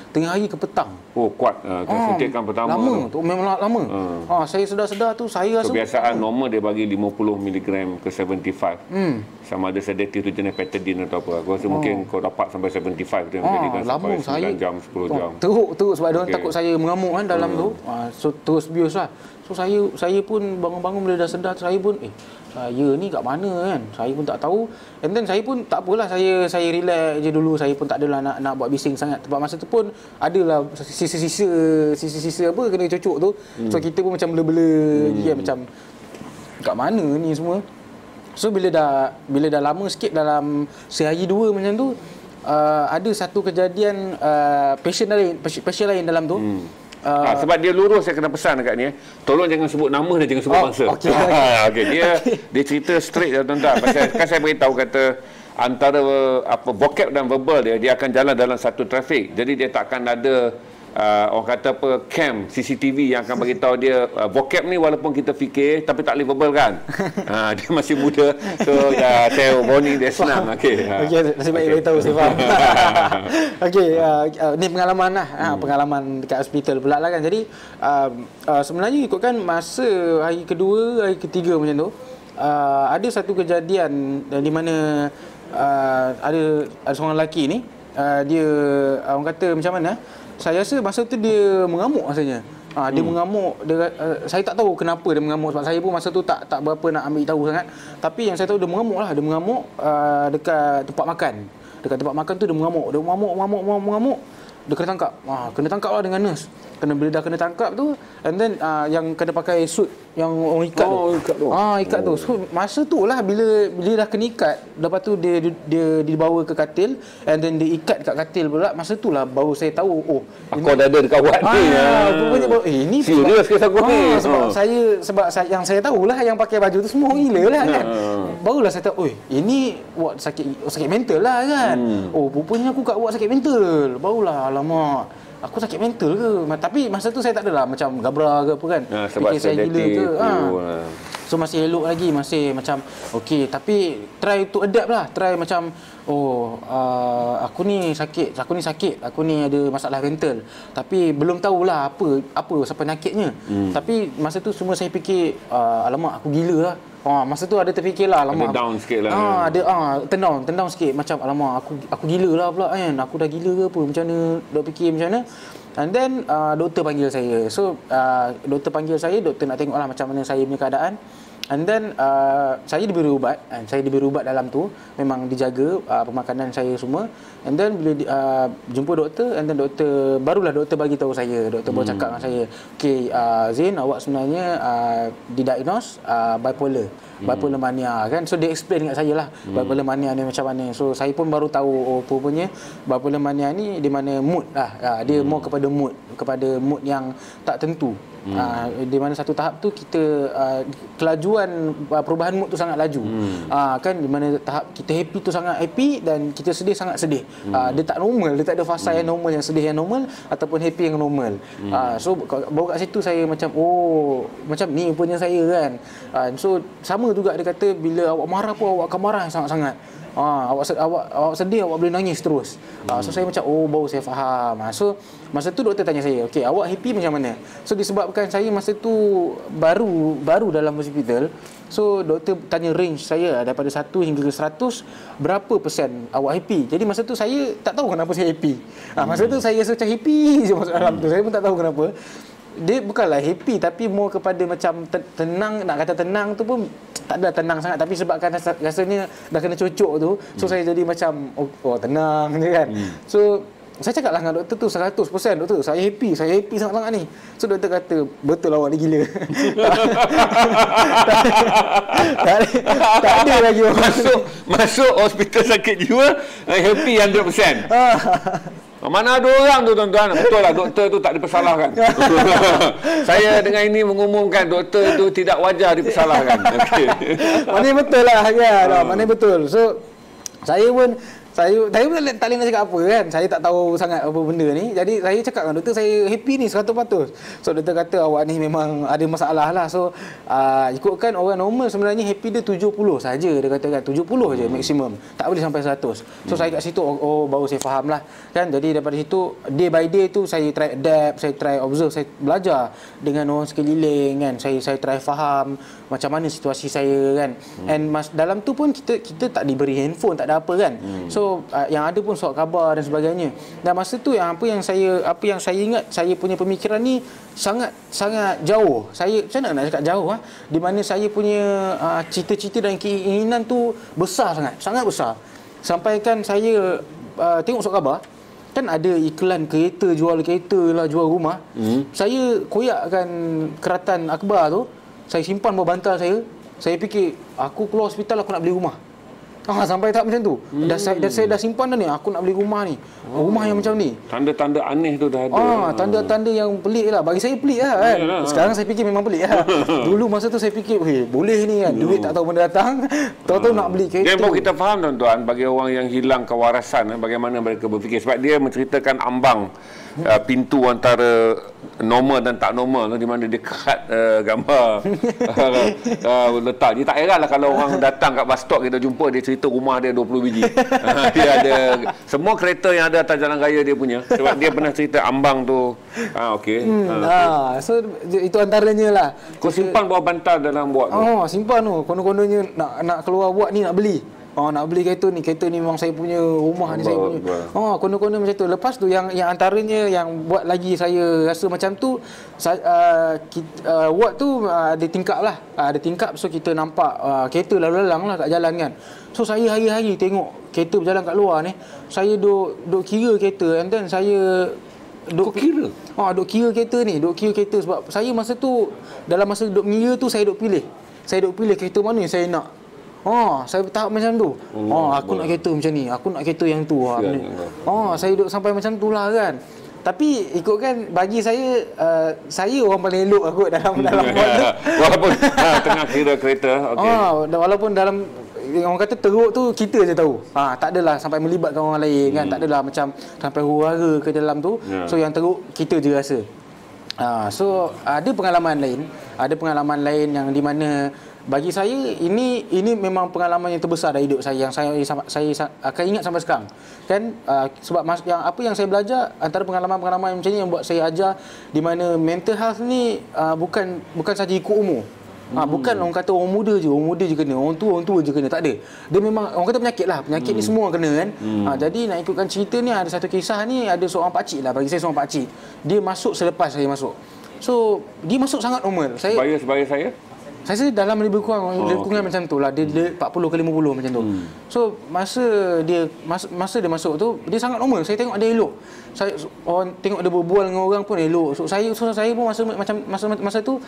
tengah hari ke petang. Oh, kuat. Suntikan pertama lama tu. Memang lama. Saya sedar-sedar tu, saya rasa kebiasaan normal dia bagi 50 mg ke 75. Sama ada sedatif tu jenis petadine atau apa. Aku rasa mungkin kau dapat sampai 75 tu yang menjadikan sampai 9 jam, 10 jam. Teruk sebab dia takut saya mengamuk kan dalam tu. So terus abuse lah. So saya pun bangun-bangun bila dah sedar, saya pun saya ni kat mana kan? Saya pun tak tahu. And then saya pun tak apalah, saya relax je dulu. Saya pun tak adalah nak buat bising sangat. Sebab masa tu pun adalah sisa-sisa apa kena cucuk tu. So kita pun macam bela-bela kan, macam kat mana ni semua. So bila dah lama sikit, dalam sehari dua macam tu, ada satu kejadian pasien lain dalam tu. Sebab dia lurus, saya kena pesan dekat ni, tolong jangan sebut nama dia, jangan sebut bangsa. Dia cerita straight tuan-tuan. Pasal kan saya beritahu kata antara vocab dan verbal dia akan jalan dalam satu trafik. Jadi dia takkan ada orang kata apa, cam CCTV yang akan bagi tahu dia vocab ni walaupun kita fikir tapi tak boleh verbal kan. Dia masih muda, so saya warning dia senang. Nasib baik bagi tahu saya faham. Ni pengalaman lah, pengalaman dekat hospital pula lah kan. Jadi sebenarnya ikutkan masa hari kedua, hari ketiga macam tu, ada satu kejadian di mana ada seorang lelaki ni, dia orang kata macam mana, saya rasa masa tu dia mengamuk rasanya. Dia mengamuk, saya tak tahu kenapa dia mengamuk, sebab saya pun masa tu tak berapa nak ambil tahu sangat. Tapi yang saya tahu dia mengamuk lah, dia mengamuk dekat tempat makan. Dekat tempat makan tu dia mengamuk, dia kena tangkap. Kena tangkap lah dengan nurse. Bila dah kena tangkap tu, and then yang kena pakai suit yang orang ikat tu. Ikat tu. So masa tu lah bila dah kena ikat, lepas tu dia dibawa ke katil, and then dia ikat kat katil pula. Masa tu lah baru saya tahu, aku dah ada dekat buat ni. Rupanya ini serius ke aku ni? Sebab yang saya tahulah yang pakai baju tu semua orang gila lah kan. Barulah saya tahu, ini ward sakit mental lah kan. Rupanya aku kat ward sakit mental. Barulah, alamak, aku sakit mental ke? Tapi masa tu saya tak adalah macam gabra ke apa kan. Sebab fikir saya gila ke. So masih elok lagi, masih macam okey, tapi try to adapt lah. Try macam aku ni sakit, aku ni ada masalah mental. Tapi belum tahulah apa penyakitnya. Tapi masa tu semua saya fikir, alamak aku gila lah. Masa tu ada terfikirlah, alamak. Ada down sikit lah. Turn down sikit, macam alamak aku gila lah pula kan. Aku dah gila ke apa, macam mana, dok fikir macam mana. And then doktor panggil saya. So doktor panggil saya, doktor nak tengoklah macam mana saya punya keadaan. And then saya diberi ubat. Saya diberi ubat dalam tu, memang dijaga pemakanan saya semua. And then bila jumpa doktor, and then barulah doktor bagi tahu saya. Doktor baru cakap dengan saya, "Okey, Zain, awak sebenarnya didiagnose bipolar mania kan." So dia explain dekat saya lah bipolar mania ni macam mana. So saya pun baru tahu, rupanya bipolar mania ni di mana mood lah. Dia more kepada mood yang tak tentu. Di mana satu tahap tu kita kelajuan perubahan mood tu sangat laju. Kan di mana tahap kita happy tu sangat happy, dan kita sedih sangat sedih. Dia tak normal, dia tak ada fasa yang normal, yang sedih yang normal ataupun happy yang normal. So baru kat situ saya macam macam ni rupanya saya kan. So sama juga dia kata, bila awak marah pun awak akan marah sangat-sangat. Awak sedih, awak boleh nangis terus. So saya macam baru saya faham. So masa tu doktor tanya saya, "Okey, awak happy macam mana?" So disebabkan saya masa tu baru dalam hospital, so doktor tanya range saya daripada 1 hingga ke 100, berapa persen awak happy. Jadi masa tu saya tak tahu kenapa saya happy. Masa tu saya rasa macam happy je masuk dalam tu. Saya pun tak tahu kenapa. Dia bukanlah happy, tapi more kepada macam tenang. Nak kata tenang tu pun tak ada tenang sangat, tapi sebabkan rasanya dah kena cucuk tu, so saya jadi macam tenang je kan. So saya cakap lah dengan doktor tu 100%, "Doktor, saya happy sangat-sangat ni." So doktor kata, "Betul awak ni gila." tak ada lagi masuk hospital sakit jiwa happy 100%. Mana ada orang tu tuan-tuan? Betul lah, doktor tu tak dipersalahkan. Saya dengan ini mengumumkan doktor tu tidak wajar dipersalahkan. Okay. Mana betul lah kan. Mana betul. So saya pun tak boleh nak cakap apa kan. Saya tak tahu sangat apa benda ni. Jadi saya cakap dengan doktor, saya happy ni 100%. So doktor kata awak ni memang ada masalah lah. So ikutkan orang normal sebenarnya happy dia 70 saja. Dia kata kan 70 je maksimum. Tak boleh sampai 100. So saya kat situ baru saya faham lah kan. Jadi daripada situ day by day tu saya try adapt, saya try observe, saya belajar dengan orang sekeliling kan. Saya try faham macam mana situasi saya kan. And dalam tu pun kita tak diberi handphone, tak ada apa kan. So yang ada pun surat khabar dan sebagainya. Dan masa tu apa yang saya ingat, saya punya pemikiran ni sangat jauh. Saya macam mana nak cakap jauh di mana saya punya cita-cita dan keinginan tu besar sangat besar. Sampai kan saya tengok surat khabar kan ada iklan kereta, jual kereta lah, jual rumah. Saya koyakkan keratan akhbar tu, saya simpan bawah bantal saya. Saya fikir aku keluar hospital aku nak beli rumah. Sampai tak macam tu. Saya dah simpan dah ni. Aku nak beli rumah ni. Rumah yang macam ni. Tanda-tanda aneh tu dah ada. Tanda-tanda yang pelik lah. Bagi saya pelik lah kan. Sekarang saya fikir memang pelik lah. Dulu masa tu saya fikir, boleh ni kan. Duit tak tahu mana datang. Tahu-tahu nak beli kereta. Dia pun kita faham tuan-tuan, bagi orang yang hilang kewarasan, bagaimana mereka berfikir. Sebab dia menceritakan ambang pintu antara normal dan tak normal, di mana dia cut gambar letak. Dia tak heran lah kalau orang datang kat bus stop, kita jumpa dia cerita rumah dia 20 biji. Dia ada semua kereta yang ada atas jalan raya dia punya, sebab dia pernah cerita ambang tu. Okey. So itu antaranya lah. Kau simpan bawah bantal dalam buat tu. Simpan tu. Kono-kononya nak keluar buat ni, nak beli. Nak beli kereta ni memang saya punya rumah ni, saya punya. Kono-kono macam tu. Lepas tu yang antaranya yang buat lagi saya rasa macam tu, ward tu ada tingkap lah. Ada tingkap, so kita nampak kereta lalu-lalang lah kat jalan kan. So saya hari-hari tengok kereta berjalan kat luar ni. Saya duk kira kereta, and then saya duk kira kereta ni, duk kira kereta. Sebab saya masa tu, dalam masa duk mengira tu, saya duk pilih kereta mana yang saya nak. Saya tahap macam tu. Aku nak kereta macam ni, aku nak kereta yang tu. Saya duduk sampai macam tu lah kan. Tapi ikutkan bagi saya, saya orang paling elok aku dalam buat tu. Walaupun tengah kira kereta. Walaupun dalam, orang kata teruk tu kita je tahu. Tak adalah sampai melibatkan orang lain kan. Tak adalah macam sampai huru-hara ke dalam tu. So yang teruk kita je rasa. So ada pengalaman lain yang di mana bagi saya ini memang pengalaman yang terbesar dalam hidup saya, yang saya akan ingat sampai sekarang kan. Sebab yang saya belajar, antara pengalaman-pengalaman macam ni yang buat saya ajar di mana mental health ni bukan saja ikut umur. Bukan orang kata orang muda je kena, orang tua je kena, tak ada. Dia memang orang kata penyakit ni semua kena kan. Jadi nak ikutkan cerita ni, ada satu kisah ni, ada seorang pakcik lah, bagi saya seorang pakcik. Dia masuk selepas saya masuk. So dia masuk sangat normal. Sebaya saya dalam lebih kurang macam tu lah. Dia 40 ke 50 macam tu. So masa dia masuk tu, dia sangat normal. Saya tengok dia elok. Orang tengok dia berbual dengan orang pun elok. So saya pun masa tu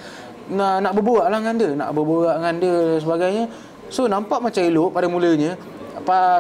nak berbual lah dengan dia sebagainya. So nampak macam elok pada mulanya.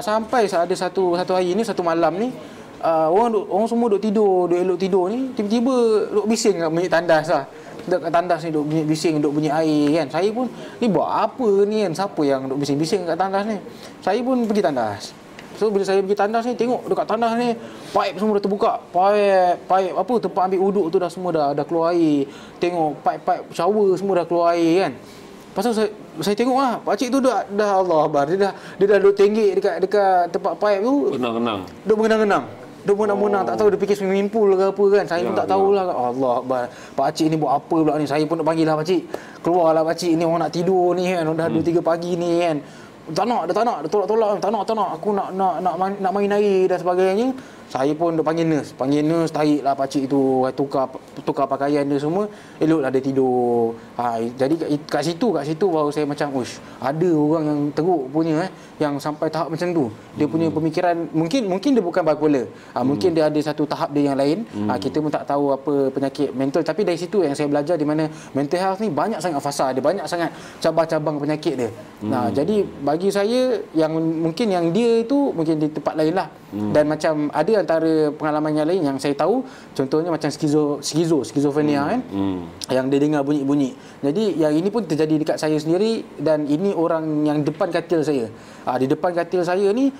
Sampai ada satu hari ni, satu malam ni, orang semua duk elok tidur ni, tiba-tiba duk bising kat bilik tandas lah. Dekat tandas ni duk bunyi bising, duk bunyi air kan. Saya pun, ni buat apa ni kan? Siapa yang duk bising-bising kat tandas ni? Saya pun pergi tandas. So bila saya pergi tandas ni, tengok dekat tandas ni pipe semua dah terbuka. Pipe apa, tempat ambil uduk tu dah semua dah keluar air. Tengok pipe shower semua dah keluar air kan. Lepas tu saya tengok lah, pakcik tu dah Allah Akbar. Dia dah duk tenggek dekat tempat pipe tu. Duk mengenang-kenang. Dia menang-menang, tak tahu dia fikir swimming pool ke apa kan. Saya pun tak tahulah. Allah Akbar. Pakcik ni buat apa pula ni? Saya pun nak panggil lah pakcik. Keluarlah pakcik ni, orang nak tidur ni kan. Dah 2-3 pagi ni kan. Tak nak, dia tolak-tolak. Tak nak. Aku nak main air dan sebagainya. Saya pun dah panggil nurse, tariklah pakcik tu, tukar pakaian dia semua, eloklah dia tidur. Jadi kat situ baru saya macam, ada orang yang teruk punya yang sampai tahap macam tu. Dia punya pemikiran mungkin dia bukan bipolar. Mungkin dia ada satu tahap dia yang lain. Kita pun tak tahu apa penyakit mental, tapi dari situ yang saya belajar di mana mental health ni banyak sangat fasa, dia banyak sangat cabang-cabang penyakit dia. Jadi bagi saya yang dia itu mungkin di tempat lain lah. Dan macam ada antara pengalaman yang lain yang saya tahu, contohnya macam skizofrenia kan, yang dia dengar bunyi-bunyi. Jadi yang ini pun terjadi dekat saya sendiri, dan ini orang yang depan katil saya. Di depan katil saya ni,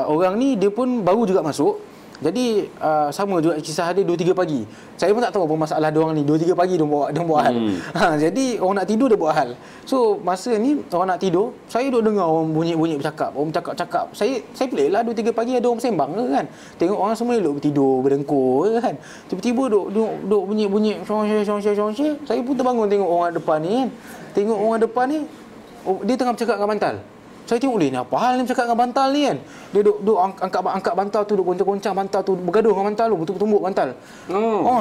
orang ni dia pun baru juga masuk. Jadi sama juga kisah dia 2-3 pagi. Saya pun tak tahu apa masalah dia orang ni. 2-3 pagi dia buat hal. Jadi orang nak tidur dia buat hal. So masa ni orang nak tidur, saya duk dengar orang bunyi-bunyi bercakap. Orang bercakap-cakap. Saya pelik lah 2-3 pagi ada orang bersembang ke kan. Tengok orang semua duk tidur berdengkur ke kan. Tiba-tiba duk bunyi-bunyi syong-syong. Saya pun terbangun tengok orang depan ni kan. Tengok orang depan ni, dia tengah bercakap dengan bantal. Saya tengok ni apa hal ni bercakap dengan bantal ni kan. Dia duk angkat bantal tu, duk goncang-goncang bantal tu, bergaduh dengan bantal tu, betul-betul tumbuk bantal.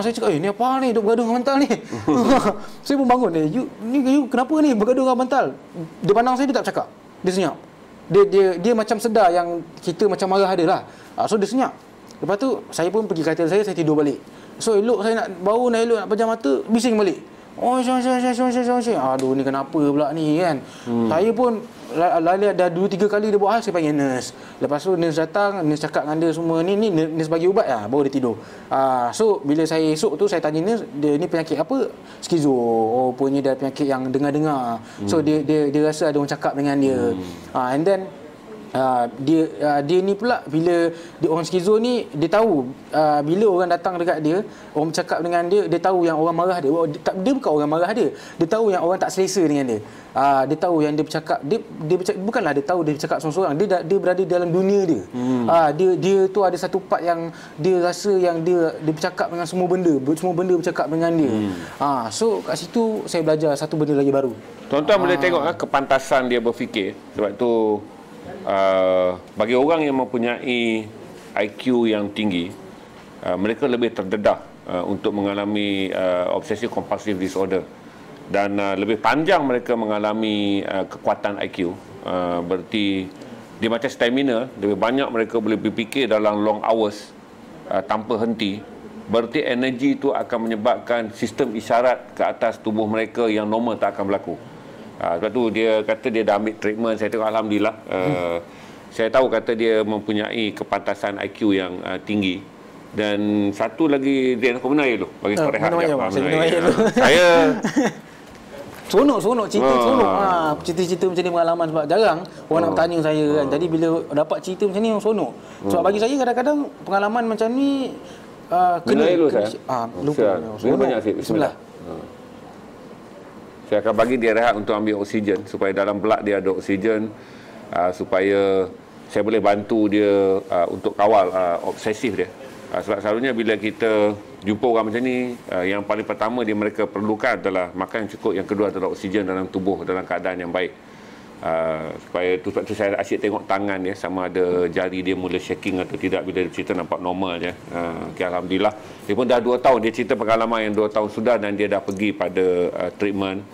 Saya cakap, ni apa hal ni duk bergaduh dengan bantal ni. Saya pun bangun, you kenapa ni bergaduh dengan bantal? Dia pandang saya, dia tak bercakap. Dia senyap. Dia macam sedar yang kita macam marah dia lah. So dia senyap. Lepas tu saya pun pergi katil saya tidur balik. So elok saya nak pejam mata, bising balik. Syong. Aduh, ni kenapa pula ni kan. Saya pun dah 2-3 kali dia buat hal, saya panggil nurse. Lepas tu nurse datang, nurse cakap dengan dia semua ni nurse bagi ubat lah, baru dia tidur. So bila saya esok tu saya tanya nurse, dia ni penyakit apa? Skizo. Punya dia penyakit yang dengar-dengar. So dia rasa ada orang cakap dengan dia. And then dia ni pula, bila dia orang skizo ni, dia tahu bila orang datang dekat dia, orang bercakap dengan dia, dia tahu yang orang marah dia. Dia bukan orang marah dia, dia tahu yang orang tak selesa dengan dia. Dia tahu yang dia bercakap, bukanlah dia tahu dia bercakap seorang-seorang, dia berada dalam dunia dia. Dia tu ada satu part yang dia rasa yang dia bercakap dengan semua benda bercakap dengan dia. So kat situ saya belajar satu benda lagi baru. Tuan-tuan boleh tengok kepantasan dia berfikir. Sebab tu bagi orang yang mempunyai IQ yang tinggi, mereka lebih terdedah untuk mengalami obsessive compulsive disorder, dan lebih panjang mereka mengalami kekuatan IQ. Berarti dia macam stamina, lebih banyak mereka boleh berfikir dalam long hours tanpa henti. Berarti energi itu akan menyebabkan sistem isyarat ke atas tubuh mereka yang normal tak akan berlaku. Sebab tu dia kata dia dah ambil treatment. Saya tengok alhamdulillah. Saya tahu kata dia mempunyai kepantasan IQ yang tinggi. Dan satu lagi, dia aku benar dulu bagi story rehat. Saya Seronok cerita-cerita macam ni, pengalaman, sebab jarang orang nak bertanya saya kan. Jadi bila dapat cerita macam ni, seronok. Sebab bagi saya kadang-kadang pengalaman macam ni kena dulu saya. Lupa. Banyak sikit. Bismillah. Saya akan bagi dia rehat untuk ambil oksigen, supaya dalam blood dia ada oksigen, supaya saya boleh bantu dia untuk kawal obsesif dia. Sebab selalunya bila kita jumpa orang macam ni, yang paling pertama mereka perlukan adalah makan yang cukup, yang kedua adalah oksigen dalam tubuh dalam keadaan yang baik. Sebab tu saya asyik tengok tangan dia, sama ada jari dia mula shaking atau tidak. Bila dia cerita nampak normal je. Alhamdulillah. Dia pun dah 2 tahun, dia cerita pengalaman yang 2 tahun sudah, dan dia dah pergi pada treatment.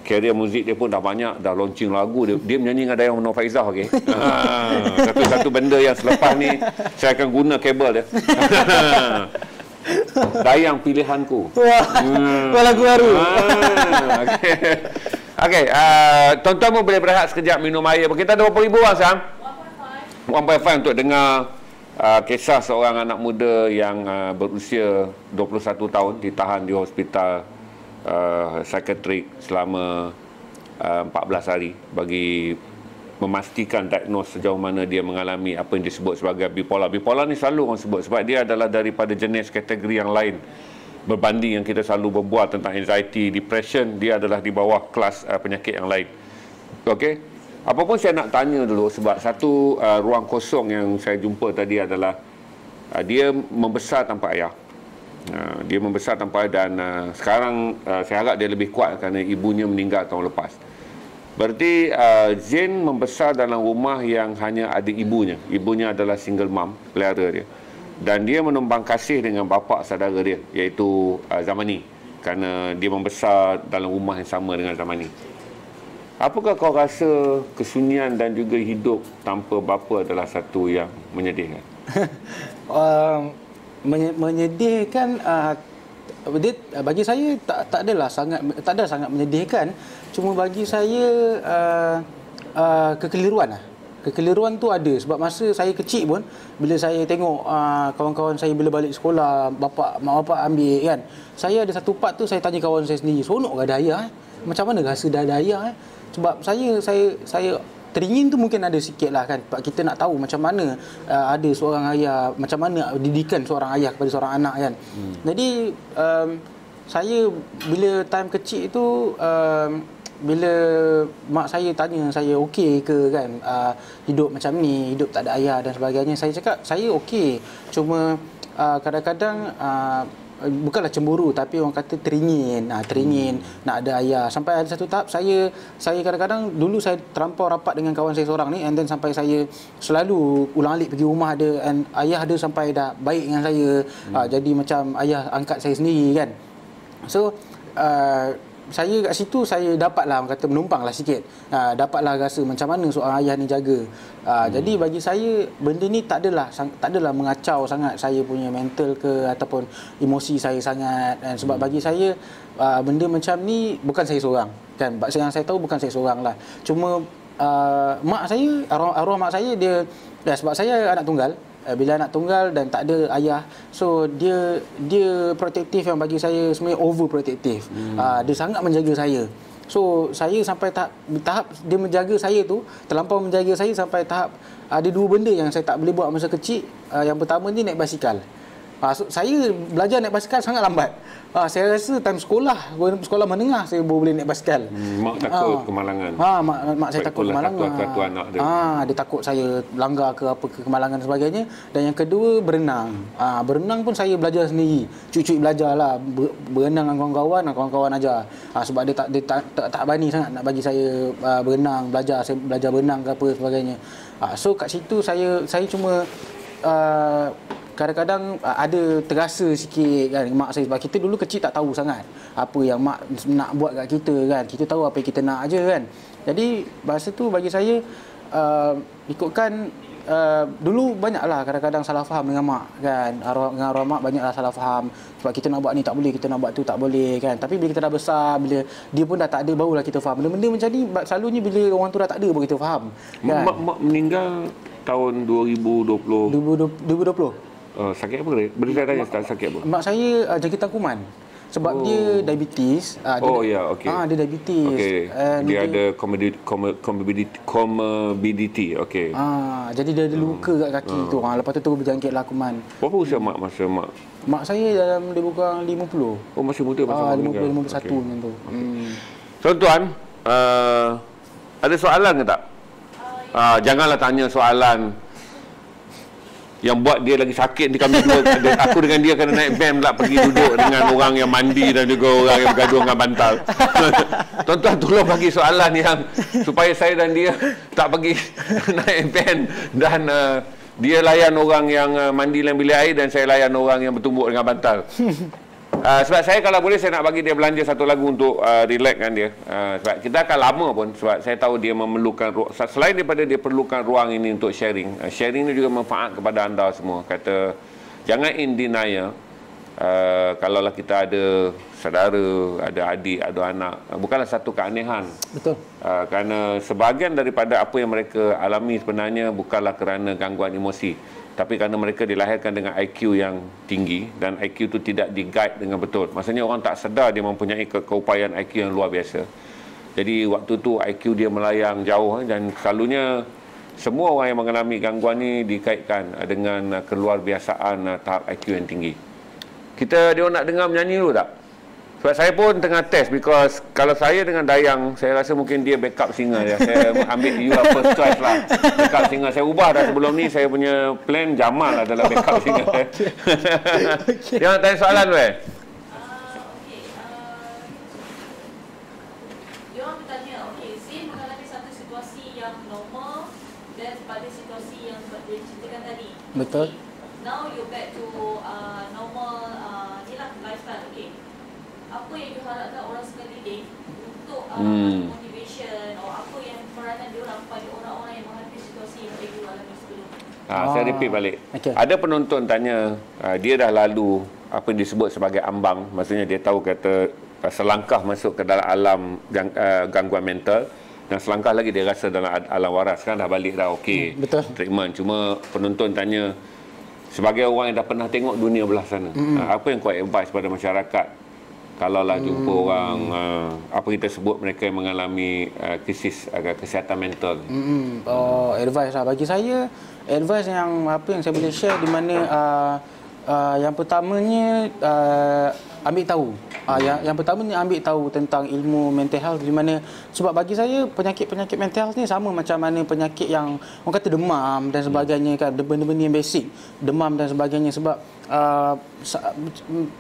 Karier muzik dia pun dah banyak, dah launching lagu dia. Dia menyanyi dengan Dayang Nur Faizah, okey. Satu benda yang selepas ni saya akan guna kabel dia. Dayang Pilihanku. Lagu baru. Okey, tuan-tuan pun boleh berehat sekejap, minum air. Kita ada berapa ribu orang, Sam? 1.5 untuk dengar kisah seorang anak muda yang berusia 21 tahun ditahan di hospital psikiatrik selama 14 hari bagi memastikan diagnose sejauh mana dia mengalami apa yang disebut sebagai bipolar. Bipolar ni selalu orang sebut sebab dia adalah daripada jenis kategori yang lain berbanding yang kita selalu berbual tentang anxiety, depression. Dia adalah di bawah kelas penyakit yang lain. Okey. Apa pun saya nak tanya dulu, sebab satu ruang kosong yang saya jumpa tadi adalah dia membesar tanpa ayah. Dia membesar tanpa ayah, dan sekarang saya harap dia lebih kuat kerana ibunya meninggal tahun lepas. Berarti Zain membesar dalam rumah yang hanya ada ibunya. Ibunya adalah single mom, pelihara dia. Dan dia menumpang kasih dengan bapa saudara dia, iaitu Zamani, kerana dia membesar dalam rumah yang sama dengan Zamani. Apakah kau rasa kesunyian dan juga hidup tanpa bapa adalah satu yang menyedihkan? Menyedihkan, bagi saya tak adalah sangat menyedihkan. Cuma bagi saya kekeliruan lah. Kekeliruan tu ada sebab masa saya kecil pun bila saya tengok kawan-kawan saya bila balik sekolah, mak bapak ambil kan. Saya ada satu part tu saya tanya kawan saya sendiri, seronok ke ada ayah? Macam mana rasa dah ada ayah? Sebab saya teringin tu mungkin ada sikit lah kan. Sebab kita nak tahu macam mana ada seorang ayah, macam mana didikan seorang ayah kepada seorang anak kan. Jadi saya bila time kecil tu bila mak saya tanya saya okey ke kan, hidup macam ni, hidup tak ada ayah dan sebagainya, saya cakap saya okey. Cuma kadang-kadang bukanlah cemburu tapi orang kata teringin nak ada ayah. Sampai ada satu tahap saya kadang-kadang dulu saya terlampau rapat dengan kawan saya seorang ni, and then sampai saya selalu ulang-alik pergi rumah dia, and ayah dia sampai dah baik dengan saya. Jadi macam ayah angkat saya sendiri kan. So saya kat situ saya dapatlah, orang kata menumpanglah sikit. Dapatlah rasa macam mana seorang ayah ni jaga. Jadi bagi saya benda ni tak adalah mengacau sangat saya punya mental ke ataupun emosi saya sangat. Dan sebab bagi saya benda macam ni bukan saya seorang kan. Yang saya tahu bukan saya seorang lah. Cuma mak saya, arwah mak saya dia sebab saya anak tunggal. Bila anak tunggal dan tak ada ayah, so dia protektif yang bagi saya sebenarnya overprotective. Dia sangat menjaga saya. So saya sampai tahap dia menjaga saya tu, terlampau menjaga saya sampai tahap ada dua benda yang saya tak boleh buat masa kecil. Yang pertama ni naik basikal. So, saya belajar naik basikal sangat lambat. Saya rasa time sekolah menengah saya baru boleh naik basikal. Mak takut kemalangan. Mak saya takut kemalangan. Satu anak dia. Dia takut saya langgar ke apa ke kemalangan dan sebagainya. Dan yang kedua berenang. Berenang pun saya belajar sendiri. Cucu belajarlah berenang dengan kawan-kawan ajar. Sebab dia tak berani sangat nak bagi saya berenang, saya belajar berenang ke apa sebagainya. So kat situ saya cuma kadang-kadang ada terasa sikit kan mak saya, sebab kita dulu kecil tak tahu sangat apa yang mak nak buat kat kita kan. Kita tahu apa yang kita nak aja kan. Jadi masa tu bagi saya ikutkan dulu banyaklah kadang-kadang salah faham dengan mak kan. Dengan arwah mak banyaklah salah faham. Sebab kita nak buat ni tak boleh, kita nak buat tu tak boleh kan. Tapi bila kita dah besar, bila dia pun dah tak ada, barulah kita faham. Benda-benda macam ni selalunya bila orang tu dah tak ada baru kita faham kan? Mak meninggal tahun 2020. 2020. Sakit apa dia? Beri saya tanya sakit apa? Mak saya jangkitan kuman. Sebab dia diabetes. Okey. Dia diabetes. Okey. Dia ada comorbidity. Okey. Jadi dia ada luka kat kaki tu. Lepas tu berjangkitlah kuman. Berapa usia mak masa mak? Mak saya dalam lebih kurang 50. Oh, masih muda masa 50 51 macam tu. Tuan-tuan, ada soalan ke tak? Janganlah tanya soalan yang buat dia lagi sakit. Kami dua, aku dengan dia kena naik van pula pergi duduk dengan orang yang mandi dan juga orang yang bergaduh dengan bantal. Tuan-tuan tolong bagi soalan yang supaya saya dan dia tak pergi naik van dan dia layan orang yang mandi dalam bilik air dan saya layan orang yang bertumbuk dengan bantal. Sebab saya kalau boleh saya nak bagi dia belanja satu lagu untuk relaxkan dia. Sebab kita akan lama pun, sebab saya tahu dia memerlukan selain daripada dia perlukan ruang ini untuk sharing. Sharing ni juga manfaat kepada anda semua. Kata jangan in denial. Kalaulah kita ada saudara, ada adik, ada anak, bukanlah satu keanehan. Betul. Kerana sebahagian daripada apa yang mereka alami sebenarnya bukanlah kerana gangguan emosi, tapi kerana mereka dilahirkan dengan IQ yang tinggi dan IQ itu tidak di-guide dengan betul. Maksudnya orang tak sedar dia mempunyai keupayaan IQ yang luar biasa. Jadi waktu tu IQ dia melayang jauh dan selalunya semua orang yang mengalami gangguan ni dikaitkan dengan keluarbiasaan tahap IQ yang tinggi. Dia orang nak dengar menyanyi dulu tak? Sebab saya pun tengah test, because kalau saya dengan Dayang, saya rasa mungkin dia backup singer dia. Saya ambil you are first choice lah. Backup singer. Saya ubah dah sebelum ni, saya punya plan Jamal lah dalam backup singer. Dia nak tanya soalan tu Dia orang bertanya, Zain mengalami satu situasi yang normal dan pada situasi yang dia ceritakan tadi. Betul. Now you back to normal lifestyle, apa yang diharapkan orang sekeliling untuk motivation atau apa yang peranan diorang pada orang-orang yang menghadapi situasi yang mereka alami sebelum ni? Saya repeat balik. Ada penonton tanya, dia dah lalu apa yang disebut sebagai ambang, maksudnya dia tahu kata selangkah masuk ke dalam alam gangguan mental, Dan selangkah lagi dia rasa dalam alam waras kan dah balik dah okey. Betul. Treatment. Cuma penonton tanya, sebagai orang yang dah pernah tengok dunia belah sana, apa yang kau advice pada masyarakat kalaulah jumpa orang apa kita sebut mereka yang mengalami krisis kesihatan mental? Advice lah bagi saya, advice yang apa yang saya boleh share di mana yang pertamanya ambil tahu. Yang pertamanya ambil tahu tentang ilmu mental health di mana, sebab bagi saya penyakit-penyakit mental health ni sama macam mana penyakit yang orang kata demam dan sebagainya kan, benda-benda yang basic, demam dan sebagainya. Sebab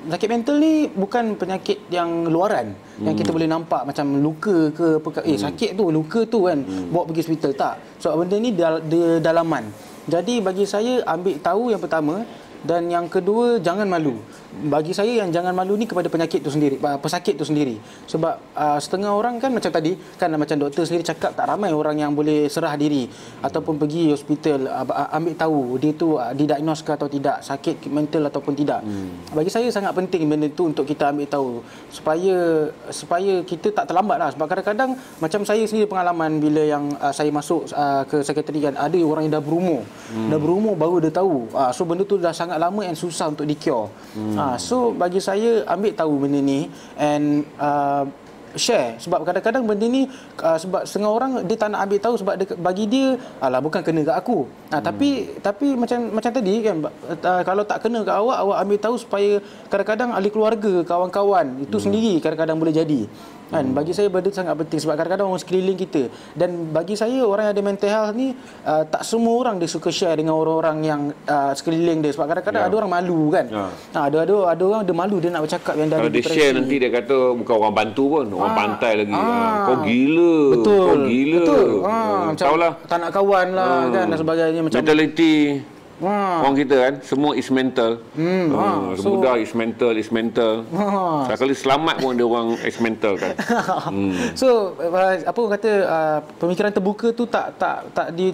penyakit mental ni bukan penyakit yang luaran yang kita boleh nampak macam luka ke apa, sakit tu, luka tu kan, bawa pergi hospital, tak. Sebab benda ni dia dalaman. Jadi bagi saya ambil tahu yang pertama, dan yang kedua jangan malu. Bagi saya yang jangan malu ni kepada penyakit tu sendiri, pesakit tu sendiri. Sebab setengah orang kan macam tadi kan, macam doktor sendiri cakap, tak ramai orang yang boleh serah diri ataupun pergi hospital ambil tahu dia tu didiagnose ke atau tidak, sakit mental ataupun tidak. Bagi saya sangat penting benda tu untuk kita ambil tahu supaya kita tak terlambat lah. Sebab kadang-kadang macam saya sendiri pengalaman bila yang saya masuk ke sekretariat, ada orang yang dah berumur baru dia tahu. So benda tu dah sangat lama and susah untuk di-cure. So bagi saya ambil tahu benda ni and share. Sebab kadang-kadang benda ni sebab setengah orang dia tak nak ambil tahu sebab bagi dia alah bukan kena kat aku. Tapi macam tadi kan, kalau tak kena kat awak ambil tahu supaya kadang-kadang ahli keluarga, kawan-kawan itu sendiri kadang-kadang boleh jadi. Kan, bagi saya benda sangat penting sebab kadang-kadang orang sekeliling kita, dan bagi saya orang yang ada mental health ni tak semua orang dia suka share dengan orang-orang yang sekeliling dia, sebab kadang-kadang ada orang malu kan. Ada orang dia malu, dia nak bercakap yang kalau dia share nanti dia kata bukan orang bantu pun, orang pantai lagi. Kau gila. Betul. Kau gila. Betul. Macam tahulah, tak nak kawan lah kan dan sebagainya, macam mentality. Orang kita kan semua is mental. Mudah is mental. Sekali selamat pun dia orang is mental kan. So apa orang kata pemikiran terbuka tu tak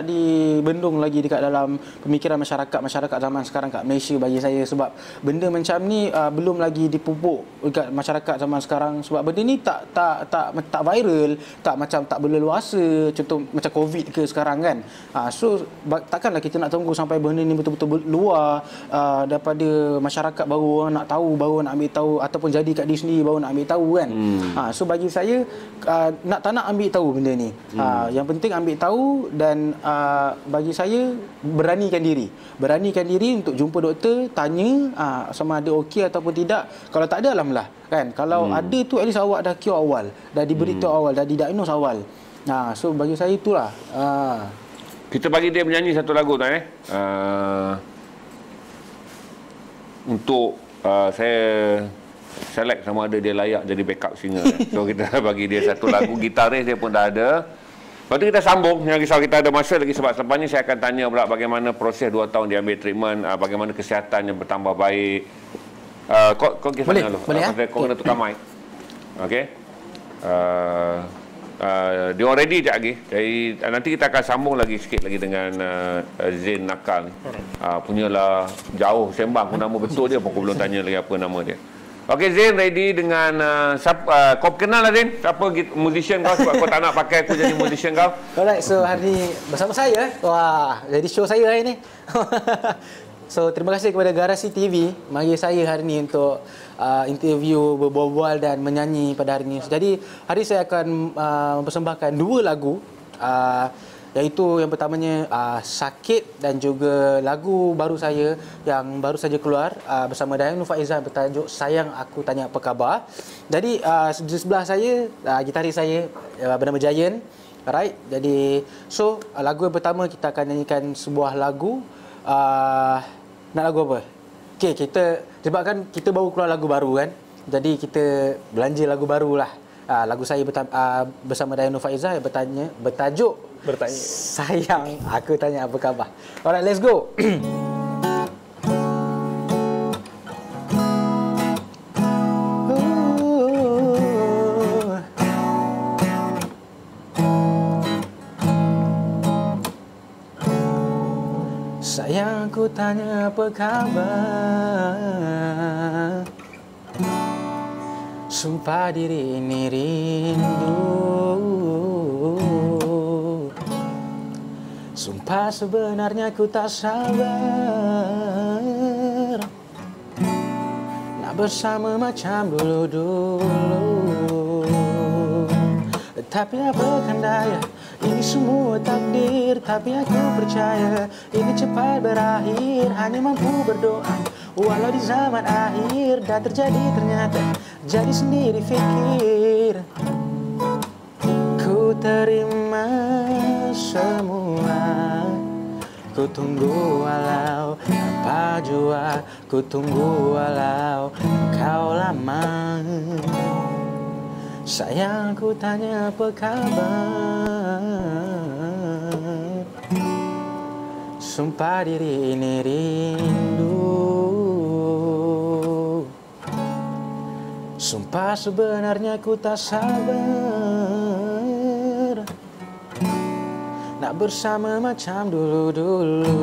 dibendung lagi dekat dalam pemikiran masyarakat zaman sekarang kat Malaysia bagi saya. Sebab benda macam ni belum lagi dipupuk dekat masyarakat zaman sekarang. Sebab benda ni tak viral, tak berleluasa, contoh macam COVID ke sekarang kan. So takkanlah kita nak tunggu sampai benda ni betul-betul luar daripada masyarakat baru orang nak tahu, baru nak ambil tahu, ataupun jadi kat diri sendiri baru nak ambil tahu kan. So bagi saya tak nak ambil tahu benda ni. Yang penting ambil tahu dan bagi saya beranikan diri untuk jumpa doktor, tanya sama ada okey ataupun tidak. Kalau tak ada alhamdulillah kan. Kalau ada tu at least awak dah cure awal, dah diberitahu awal, dah didiagnose awal. So bagi saya itulah. Kita bagi dia menyanyi satu lagu tak untuk saya select sama ada dia layak jadi backup singer. So kita bagi dia satu lagu, gitaris dia pun dah ada. Lepas tu kita sambung. Yang risau kita ada masa lagi sebab selepasnya saya akan tanya pula bagaimana proses 2 tahun dia ambil treatment, bagaimana kesihatan yang bertambah baik. Kau kisah boleh, dulu. boleh Kau kena tukar mic. Okey. Dia orang ready sekejap lagi. Jadi nanti kita akan sambung lagi sikit lagi dengan Zain Nakal. Punyalah jauh sembang pun nama betul dia pun aku belum tanya lagi apa nama dia. Okey Zain ready dengan siapa, kau kenal lah Zain? Siapa musician kau sebab kau tak nak pakai aku jadi musician kau? Alright, so hari ni bersama saya. Wah, jadi show saya hari ni. So terima kasih kepada Garasi TV bagi saya hari ni untuk interview, berbual-bual dan menyanyi pada hari ini. Jadi hari saya akan mempersembahkan 2 lagu, iaitu yang pertamanya Sakit dan juga lagu baru saya yang baru saja keluar bersama Dayang Nur Faizah bertajuk Sayang Aku Tanya Apa Khabar. Jadi di sebelah saya gitaris saya bernama Giant. Alright. Jadi so lagu yang pertama kita akan nyanyikan sebuah lagu. Nak lagu apa? Okey, kita sebabkan kita baru keluar lagu baru kan. Jadi kita belanja lagu baru lah. Lagu saya bersama Dayang Nur Faizah yang bertajuk Sayang Aku Tanya Apa Khabar. Alright, let's go. Sayang, ku tanya apa khabar. Sumpah diri ini rindu, sumpah sebenarnya ku tak sabar nak bersama macam dulu-dulu. Tapi apakan daya, ini semua takdir. Tapi aku percaya ini cepat berakhir. Hanya mampu berdoa walau di zaman akhir. Dan terjadi ternyata jadi sendiri fikir. Ku terima semua, ku tunggu walau apa jua, ku tunggu walau kau lama. Sayang, ku tanya apa kabar. Sumpah diri ini rindu, sumpah sebenarnya ku tak sabar nak bersama macam dulu-dulu.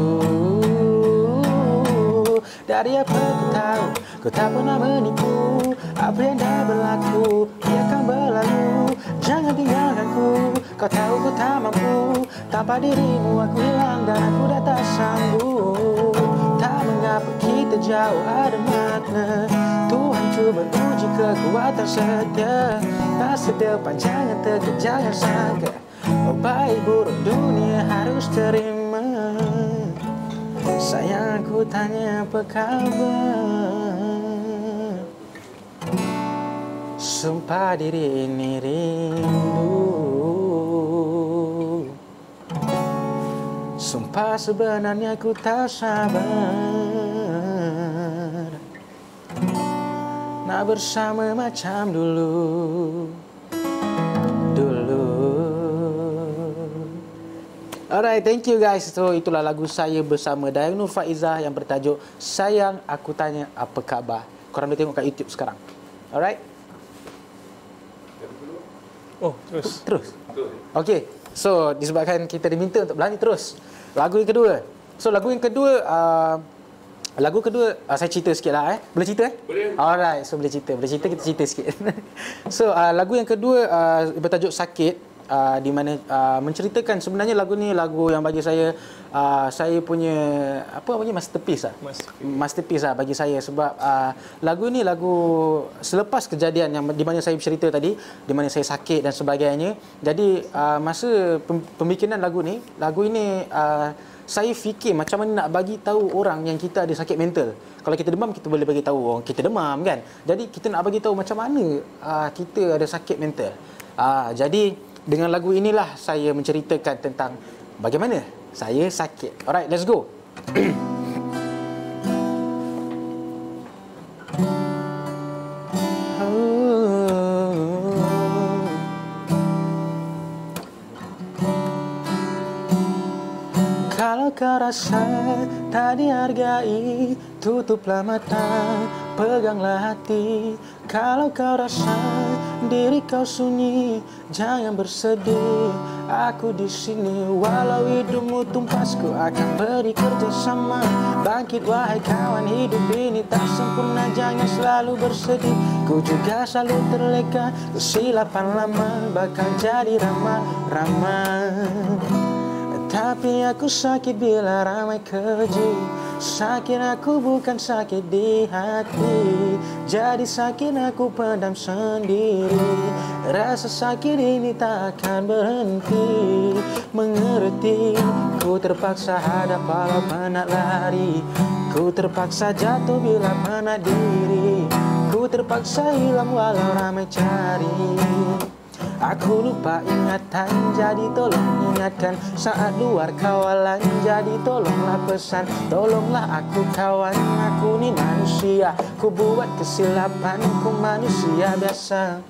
Dari apa ku tahu, ku tak pernah menipu. Apa yang dah berlaku, biarkan berlalu. Jangan tinggalkanku, kau tahu ku tak mampu. Tanpa dirimu aku hilang dan aku dah tak sanggup. Tak mengapa kita jauh ada makna. Tuhan cuba uji kekuatan setia. Masa depan jangan terkejut, jangan sangka. Oh baik buruk dunia harus terima. Sayang, aku tanya apa kabar. Sumpah diri ini rindu, sumpah sebenarnya ku tak sabar nak bersama macam dulu. Alright, thank you guys. So itulah lagu saya bersama Dayang Nur Faizah yang bertajuk Sayang Aku Tanya Apa Khabar. Korang boleh tengok kat YouTube sekarang. Alright. Oh, terus. Okey. So disebabkan kita diminta untuk berani terus. Lagu yang kedua. So lagu kedua saya cerita sikitlah Boleh cerita Boleh. Alright, so boleh cerita kita cerita sikit. So lagu yang kedua bertajuk Sakit. Di mana menceritakan sebenarnya lagu ni lagu yang bagi saya punya masterpiece lah bagi saya sebab lagu ni lagu selepas kejadian yang di mana saya bercerita tadi, di mana saya sakit dan sebagainya. Jadi masa pembikinan lagu ini saya fikir macam mana nak bagi tahu orang yang kita ada sakit mental. Kalau kita demam, kita boleh bagi tahu kita demam kan. Jadi kita nak bagi tahu macam mana kita ada sakit mental. Jadi dengan lagu inilah saya menceritakan tentang bagaimana saya sakit. Alright, let's go. Kalau kau rasa tak dihargai, tutuplah mata, peganglah hati. Kalau kau rasa diri kau sunyi, jangan bersedih. Aku di sini walau hidupmu tumpas, ku akan beri kerjasama. Bangkit wahai kawan, hidup ini tak sempurna, jangan selalu bersedih. Ku juga selalu terleka, kesilapan lama bakal jadi ramah-ramah. Tapi aku sakit bila ramai keji. Sakit aku bukan sakit di hati, jadi sakit aku pendam sendiri. Rasa sakit ini tak akan berhenti. Mengerti, ku terpaksa hadap walau penat lari. Ku terpaksa jatuh bila penat diri. Ku terpaksa hilang walau ramai cari. Aku lupa ingatan, jadi tolong ingatkan. Saat luar kawalan, jadi tolonglah pesan. Tolonglah aku kawan, aku ni manusia. Ku buat kesilapan, ku manusia biasa.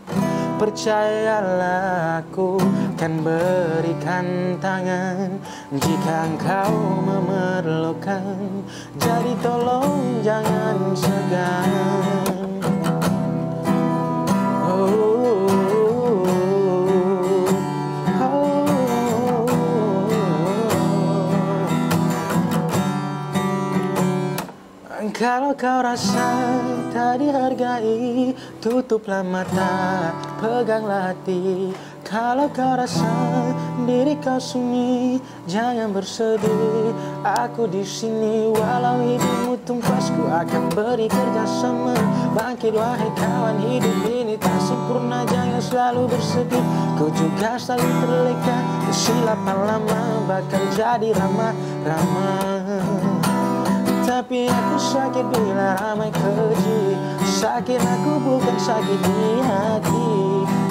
Percayalah aku kan berikan tangan jika engkau memerlukan. Jadi tolong jangan segan. Kalau kau rasa tak dihargai. Tutuplah mata, peganglah hati. Kalau kau rasa diri kau sunyi, jangan bersedih. Aku di sini walau hidupmu tumpas, ku akan beri kerjasama. Bangkit wahai kawan, hidup ini tak sempurna, jangan selalu bersedih. Ku juga selalu terleka, kesilapan lama bakal jadi ramah-ramah. Tapi aku sakit bila ramai keji. Sakit aku bukan sakit di hati,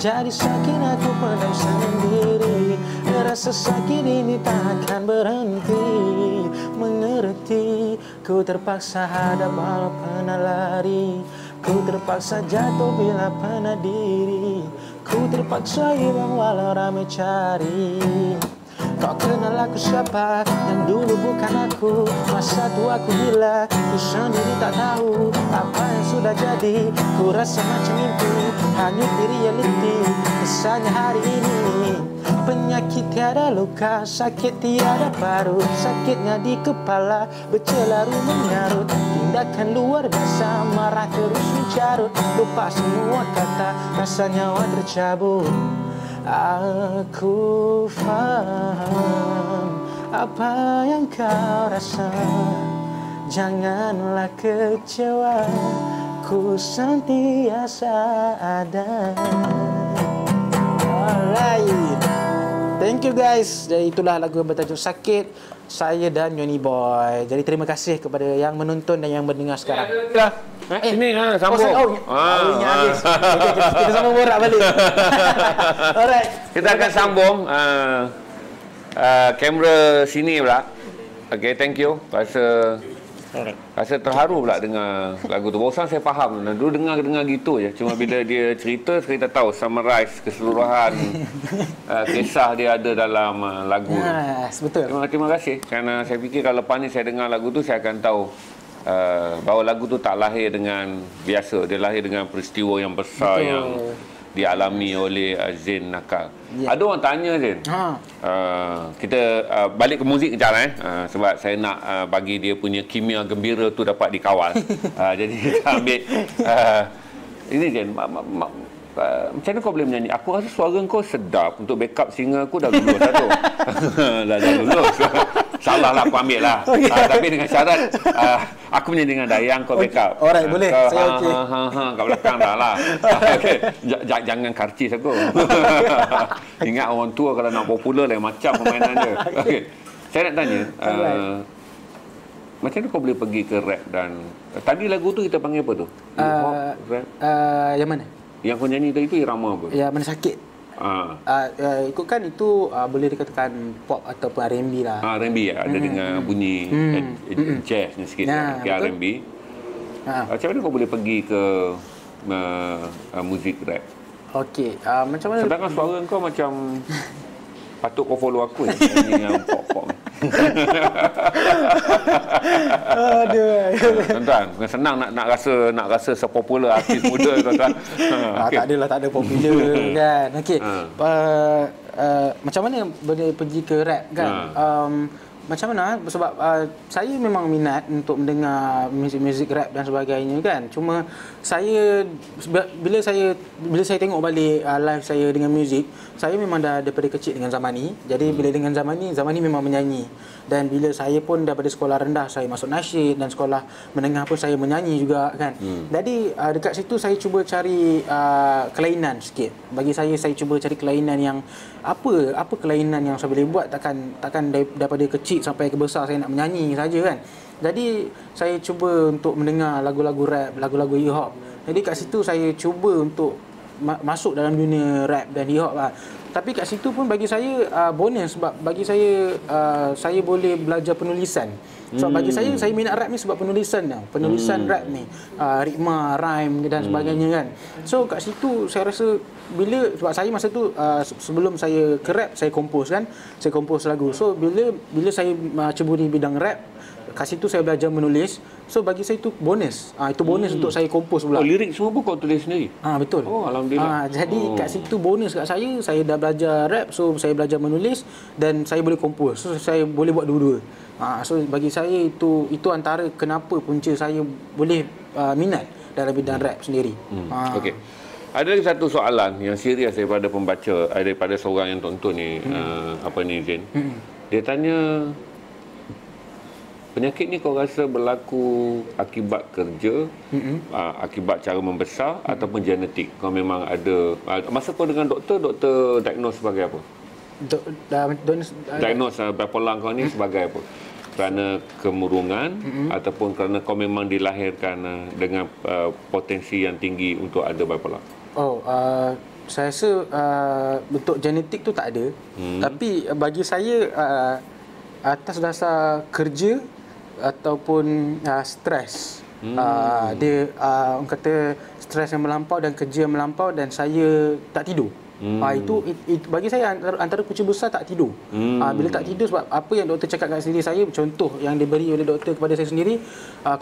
jadi sakit aku pendam sendiri. Rasa sakit ini tak akan berhenti. Mengerti, ku terpaksa hadap walau pernah lari. Ku terpaksa jatuh bila pernah diri. Ku terpaksa hilang walau ramai cari. Kau kenal aku siapa, yang dulu bukan aku. Masa tua aku gila, ku sendiri tak tahu apa yang sudah jadi. Ku rasa macam mimpi, hanyut di reality. Kesannya hari ini penyakit tiada luka, sakit tiada baru. Sakitnya di kepala, bercelaru menyarut. Tindakan luar biasa, marah terus mencarut. Lupa semua kata, rasa nyawa tercabut. Aku faham apa yang kau rasa. Janganlah kecewa, ku sentiasa ada. Alright, thank you guys. Jadi itulah lagu yang bertajuk Sakit, saya dan Yoni Boy. Jadi terima kasih kepada yang menonton dan yang mendengar sekarang. Sini sambung. Ingat habis. Kita sambung borak balik. Alright. Kita akan sambung kamera sini pula. Okay, thank you. Rasa terharu pula dengar lagu tu. Bosan saya faham. Dulu dengar gitu je. Cuma bila dia cerita, kita tahu summarize keseluruhan kisah dia ada dalam lagu. Yes, betul. Terima kasih. Kerana saya fikir kalau lepas ni saya dengar lagu tu, saya akan tahu bahawa lagu tu tak lahir dengan biasa. Dia lahir dengan peristiwa yang besar. Betul. Yang dialami oleh Zain Nakal. Ada orang tanya Zain, kita balik ke muzik kejap sebab saya nak bagi dia punya kimia gembira tu dapat dikawal. Jadi kita ambil ini Zain, macam mana kau boleh menyanyi? Aku rasa suara kau sedap. Untuk backup singer aku dah lulus tu. dah lulus. Salah lah, aku ambil lah. Tapi dengan syarat aku menyanyi dengan Dayang, kau backup. Alright, boleh. Saya okey. Kat belakang dah lah. Okay. Jangan karcis aku. Ingat orang tua kalau nak popular lain macam permainan dia. Okay. Saya nak tanya, macam mana kau boleh pergi ke rap dan tadi lagu tu kita panggil apa tu? Hip-hop, rap? Yang mana? Yang kau nyanyi tadi tu irama apa? Ya, mana sakit. Ikutkan itu boleh dikatakan pop ataupun R&B lah. R&B ada dengan bunyi jazz ni sikit. R&B. Macam mana kau boleh pergi ke muzik rap? Okey, macam mana? Sedangkan suara kau macam patut kau follow aku nyanyi yang pop-pop. Aduh. Tuan-tuan, bukan senang nak rasa sepopular artis muda tuan-tuan. Okay. Tak adalah, tak ada popular kan. Okey. Macam mana boleh pergi ke rap kan? Macam mana? Sebab saya memang minat untuk mendengar muzik rap dan sebagainya kan. Cuma saya bila saya tengok balik live saya dengan muzik, saya memang dah daripada kecil dengan Zamani. Jadi bila dengan Zamani memang menyanyi. Dan bila saya pun daripada sekolah rendah saya masuk nasyid dan sekolah menengah pun saya menyanyi juga kan. Jadi dekat situ saya cuba cari kelainan sikit. Bagi saya cuba cari kelainan yang apa kelainan yang saya boleh buat, takkan daripada kecil sampai ke besar saya nak menyanyi saja kan. Jadi saya cuba untuk mendengar lagu-lagu rap, lagu-lagu hip hop. Jadi kat situ saya cuba untuk masuk dalam dunia rap dan hip hop lah. Tapi kat situ pun bagi saya bonus sebab bagi saya saya boleh belajar penulisan. Sebab bagi saya minat rap ni sebab penulisan tau. Penulisan rap ni, ritma, rhyme dan sebagainya kan. So kat situ saya rasa sebab saya masa tu sebelum saya ke rap saya kompos kan. Saya kompos lagu. So bila saya ceburi bidang rap, kat situ saya belajar menulis. So bagi saya itu bonus. Itu bonus untuk saya kompos pula. Lirik semua pun kau tulis sendiri? Betul. Alhamdulillah. Jadi kat situ bonus kat saya dah belajar rap, so saya belajar menulis dan saya boleh kompos. So saya boleh buat dua-dua. So bagi saya itu antara kenapa punca saya boleh minat dalam bidang rap sendiri. Okey. Ada lagi satu soalan yang serius daripada pembaca, daripada seorang yang tonton ni, Zain. Dia tanya, penyakit ni kau rasa berlaku akibat kerja, akibat cara membesar ataupun genetik? Kau memang ada, masa kau dengan doktor diagnose sebagai apa? Diagnose bipolar kau ni sebagai apa? Kerana kemurungan ataupun kerana kau memang dilahirkan dengan potensi yang tinggi untuk ada bipolar? Saya rasa bentuk genetik tu tak ada. Tapi bagi saya atas dasar kerja ataupun stres. Dia orang kata stres yang melampau dan kerja yang melampau dan saya tak tidur. Itu bagi saya antara punca besar tak tidur. Bila tak tidur sebab apa yang doktor cakap kat sendiri saya, contoh yang diberi oleh doktor kepada saya sendiri,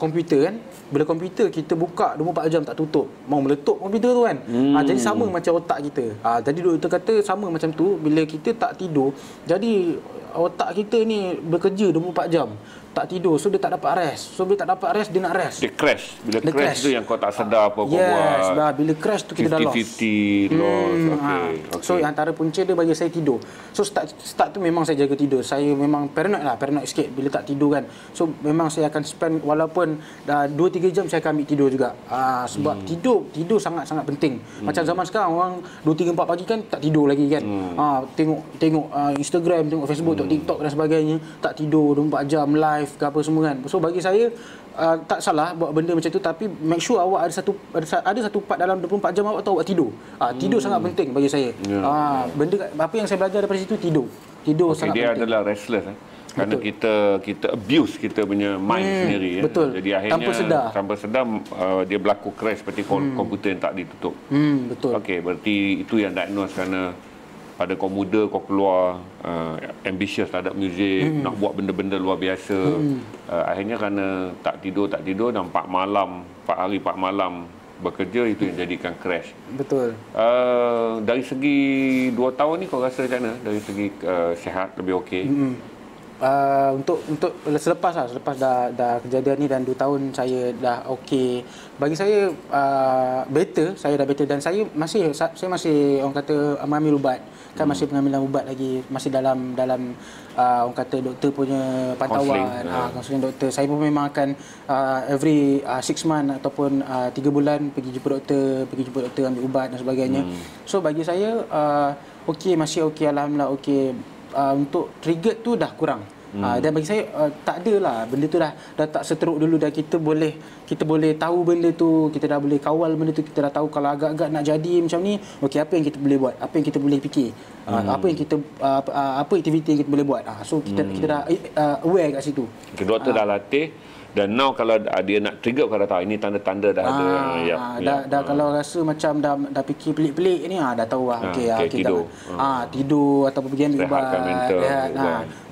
komputer kan. Bila komputer kita buka 24 jam tak tutup, mau meletup komputer tu kan. Jadi sama macam otak kita. Jadi doktor kata sama macam tu, bila kita tak tidur, jadi otak kita ni bekerja 24 jam. Tak tidur, so dia tak dapat rest. So bila tak dapat rest, dia nak rest. Dia crash. Bila dia crash tu yang kau tak sedar apa kau buat. Yes, bila crash tu kita dah lost. 50-50 lost. Okay. So antara punca dia bagi saya tidur. So start tu memang saya jaga tidur. Saya memang paranoid sikit bila tak tidur kan. So memang saya akan spend walaupun dah 2-3 jam saya akan ambil tidur juga. Sebab tidur sangat-sangat penting. Macam zaman sekarang orang 2-3-4 pagi kan tak tidur lagi kan. Tengok Instagram, tengok Facebook, tengok TikTok dan sebagainya, tak tidur 24 jam live ke apa semua kan. So bagi saya tak salah buat benda macam tu, tapi make sure awak ada satu part dalam 24 jam awak tahu awak tidur. Tidur sangat penting bagi saya. Benda apa yang saya belajar daripada situ, tidur sangat dia penting. Adalah restless kerana kita abuse kita punya mind sendiri ya. Betul. Jadi akhirnya tanpa sedar dia berlaku crash seperti komputer yang tak ditutup. Betul. Okey, berarti itu yang diagnose kerana pada kau muda kau keluar ambitious terhadap muzik, nak buat benda-benda luar biasa. Akhirnya kerana tak tidur dan 4 hari 4 malam bekerja, itu yang jadikan crash. Betul. Dari segi 2 tahun ni kau rasa macam mana? Dari segi sihat lebih okey? Untuk selepas dah kejadian ni dan 2 tahun saya dah okey. Bagi saya better, saya dah better dan saya masih orang kata mengambil ubat. Kan masih pengambilan ubat lagi, masih dalam orang kata doktor punya pantauan, counselling doktor. Saya pun memang akan every 6 months ataupun 3 bulan pergi jumpa doktor ambil ubat dan sebagainya. So bagi saya okey, masih okey, alhamdulillah okey. Untuk trigger tu dah kurang. Dan bagi saya tak adalah benda tu dah tak seteruk dulu, dah kita boleh tahu benda tu, kita dah boleh kawal benda tu, kita dah tahu kalau agak-agak nak jadi macam ni, okey apa yang kita boleh buat, apa yang kita boleh fikir, apa aktiviti yang kita boleh buat. So kita dah aware kat situ. Doktor dah latih. Dan now kalau dia nak trigger, kau dah tahu ini tanda-tanda dah ada. Kalau rasa macam dah fikir pelik-pelik ni, dah tahu lah. Okey, tidur. Tidur ataupun pergi ambil ubat. Mental.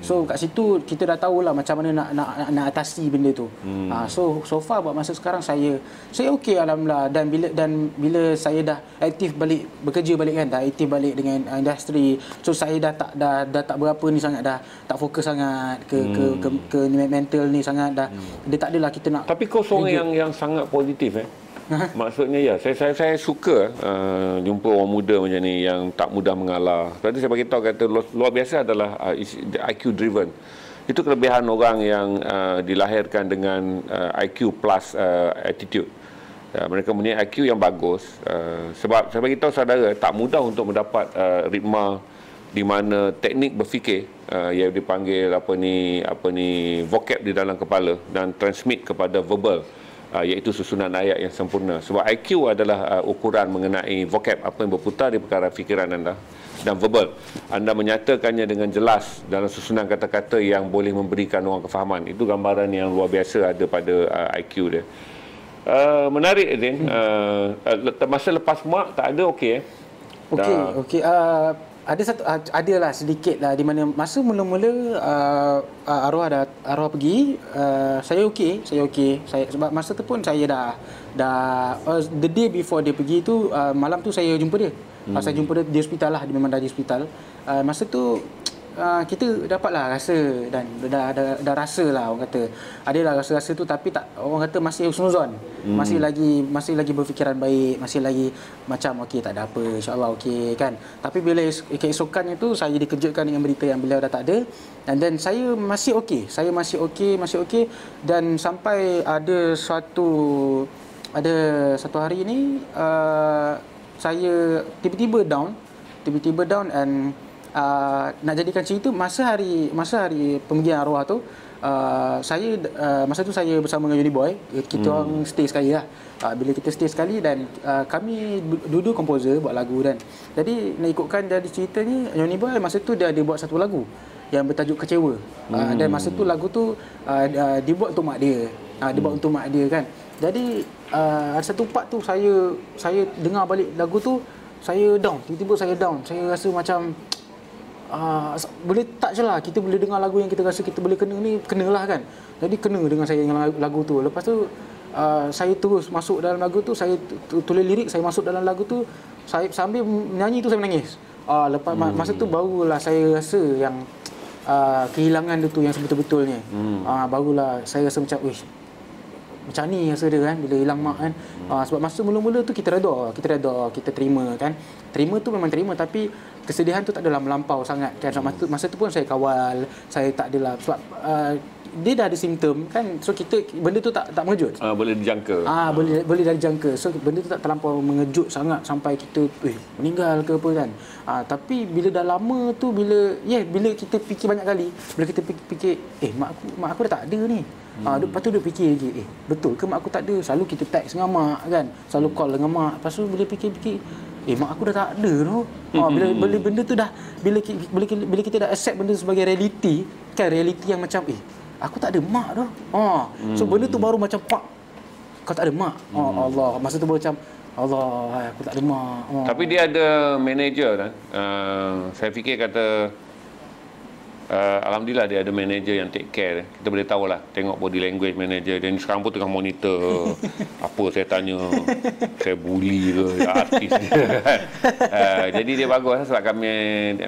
So kat situ kita dah tahulah macam mana nak atasi benda tu. So far buat masa sekarang saya okey, alhamdulillah. Dan bila saya dah aktif balik, bekerja balik kan, dah aktif balik dengan industri. So saya dah tak berapa ni sangat, dah tak fokus sangat ke mental ni sangat dah. Dia tak adalah kita nak. Tapi kau seorang yang sangat positif Maksudnya ya, saya suka jumpa orang muda macam ni yang tak mudah mengalah. Sebab tu saya bagi tahu, kata luar biasa adalah IQ driven. Itu kelebihan orang yang dilahirkan dengan IQ plus attitude. Mereka punya IQ yang bagus. Sebab saya bagi tahu saudara, tak mudah untuk mendapat ritma di mana teknik berfikir yang dipanggil apa ni vocab di dalam kepala dan transmit kepada verbal, iaitu susunan ayat yang sempurna. Sebab IQ adalah ukuran mengenai vocab, apa yang berputar di perkara fikiran anda, dan verbal, anda menyatakannya dengan jelas dalam susunan kata-kata yang boleh memberikan orang kefahaman. Itu gambaran yang luar biasa ada pada IQ dia. Menarik Zain. Masa lepas mak tak ada okey Okey. Adalah sedikit lah di mana masa mula-mula arwah pergi, saya okey. Sebab masa tu pun saya dah the day before dia pergi tu, malam tu saya jumpa dia. Saya jumpa dia di hospital lah, dia memang dah di hospital. Masa tu kita dapatlah rasa dan dah rasa lah orang kata. Adalah rasa-rasa tu tapi tak, orang kata masih husnuzon. Masih lagi berfikiran baik, masih lagi macam okey tak ada apa, insya-Allah okey kan. Tapi bila keesokannya tu saya dikejutkan dengan berita yang beliau dah tak ada, and then saya masih okey. Saya masih okey dan sampai ada satu hari ni saya tiba-tiba down and nak jadikan cerita masa hari pemanggilan arwah tu, masa tu saya bersama dengan Uni Boy, kita orang stay sekali lah. Bila kita stay sekali dan kami dua komposer buat lagu dan jadi nak ikutkan jadi cerita ni, Uni Boy masa tu dia ada buat satu lagu yang bertajuk Kecewa. Dan masa tu lagu tu dibuat untuk mak dia. Dia buat untuk mak dia kan. Jadi ada satu part tu saya dengar balik lagu tu, saya down. Tiba-tiba saya down. Saya rasa macam boleh touch lah. Kita boleh dengar lagu yang kita rasa kita boleh kena ni, kenalah kan. Jadi kena dengan saya dengan lagu tu. Lepas tu saya terus masuk dalam lagu tu, saya tulis lirik, saya masuk dalam lagu tu, saya sambil menyanyi tu saya menangis. Lepas masa tu barulah saya rasa yang kehilangan tu yang sebetul-betulnya. Barulah saya rasa macam macam ni rasa dia kan bila hilang mak kan. Sebab masa mula-mula tu kita reda, kita terima kan. Terima tu memang terima tapi kesedihan tu tak adalah melampau sangat kan. Masa tu pun saya kawal, saya tak adalah sebab dia dah ada simptom kan. So kita benda tu tak mengejut. Boleh dijangka. Boleh dah dijangka. So benda tu tak terlampau mengejut sangat sampai kita meninggal ke apa kan. Tapi bila dah lama tu bila kita fikir banyak kali, bila kita fikir mak aku dah tak ada ni. Lepas tu dia fikir lagi, betul ke mak aku tak ada? Selalu kita text dengan mak kan, selalu call dengan mak. Lepas tu bila fikir-fikir, mak aku dah tak ada tu. Bila benda tu dah, bila kita dah accept benda sebagai reality, kan reality yang macam aku tak ada mak tu. So benda tu baru macam pak, kau tak ada mak. Allah, masa tu baru macam Allah, aku tak ada mak. Tapi dia ada manager kan. Saya fikir kata Alhamdulillah dia ada manager yang take care. Kita boleh tahulah, tengok body language manager dia ni sekarang pun tengah monitor apa saya tanya, saya bully ke artis dia. Jadi dia bagus lah, sebab kami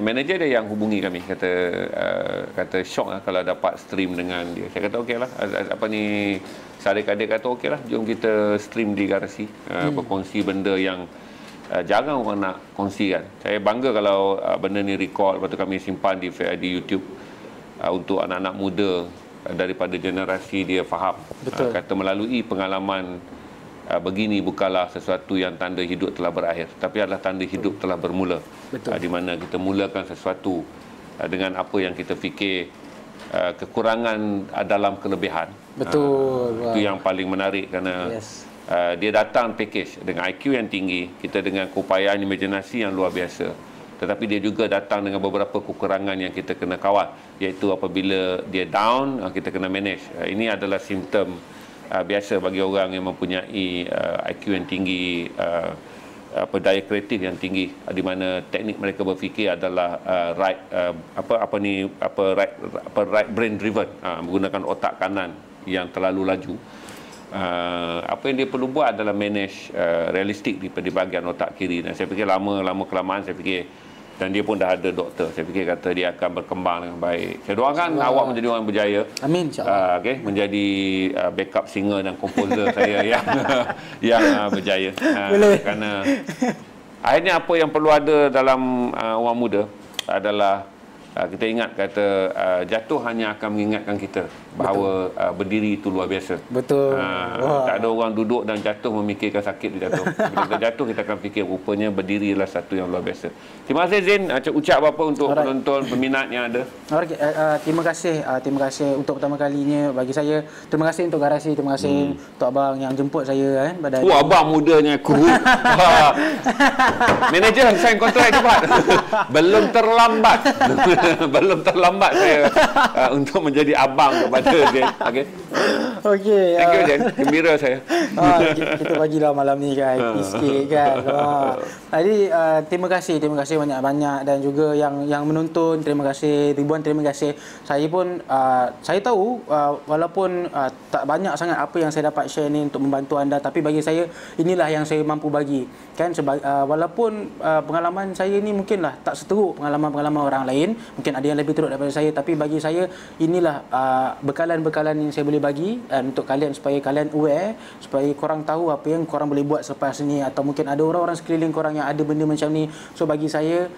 manager dia yang hubungi kami, kata shock lah kalau dapat stream dengan dia. Saya kata okey lah, adik-adik kata okey lah, jom kita stream di garasi, berkongsi benda yang jarang orang nak kongsikan. Saya bangga kalau benda ni record, lepas tu kami simpan di YouTube untuk anak-anak muda daripada generasi dia faham. Kata melalui pengalaman begini bukanlah sesuatu yang tanda hidup telah berakhir, tapi adalah tanda hidup telah bermula. Di mana kita mulakan sesuatu dengan apa yang kita fikir kekurangan dalam kelebihan. Itu yang paling menarik kerana dia datang package dengan IQ yang tinggi, kita dengan keupayaan imaginasi yang luar biasa. Tetapi dia juga datang dengan beberapa kekurangan yang kita kena kawal, iaitu apabila dia down, kita kena manage. Ini adalah simptom biasa bagi orang yang mempunyai IQ yang tinggi, daya kreatif yang tinggi, di mana teknik mereka berfikir adalah right brain driven, menggunakan otak kanan yang terlalu laju. Apa yang dia perlu buat adalah manage realistik di bahagian otak kiri. Dan saya fikir lama kelamaan saya fikir, dan dia pun dah ada doktor, saya fikir kata dia akan berkembang dengan baik. Saya doakan awak menjadi orang berjaya. Amin, insya-Allah. Menjadi backup singer dan komposer saya yang berjaya. Kerana akhirnya apa yang perlu ada dalam orang muda adalah kita ingat kata jatuh hanya akan mengingatkan kita bahawa berdiri itu luar biasa. Tak ada orang duduk dan jatuh memikirkan sakit dia jatuh. Bila kita jatuh kita akan fikir rupanya berdiri adalah satu yang luar biasa. Terima kasih Zain, ucap apa untuk penonton, peminat yang ada. Terima kasih untuk pertama kalinya bagi saya. Terima kasih untuk garasi, terima kasih untuk abang yang jemput saya kan pada abang mudanya aku. Manager sign kontrak cepat. Belum terlambat. Belum terlambat saya untuk menjadi abang kepada Zain. Okey. Thank you Zain. Gembira saya. Kita bagilah malam ni kan, sikit kan. Jadi terima kasih banyak-banyak, dan juga yang menonton, terima kasih ribuan, terima kasih. Saya pun saya tahu walaupun tak banyak sangat apa yang saya dapat share ni untuk membantu anda, tapi bagi saya inilah yang saya mampu bagi. kan walaupun pengalaman saya ni mungkinlah tak seteruk pengalaman-pengalaman orang lain, mungkin ada yang lebih teruk daripada saya, tapi bagi saya inilah bekalan-bekalan yang saya boleh bagi untuk kalian supaya kalian aware, supaya korang tahu apa yang korang boleh buat selepas ni, atau mungkin ada orang-orang sekeliling korang yang ada benda macam ni. So bagi saya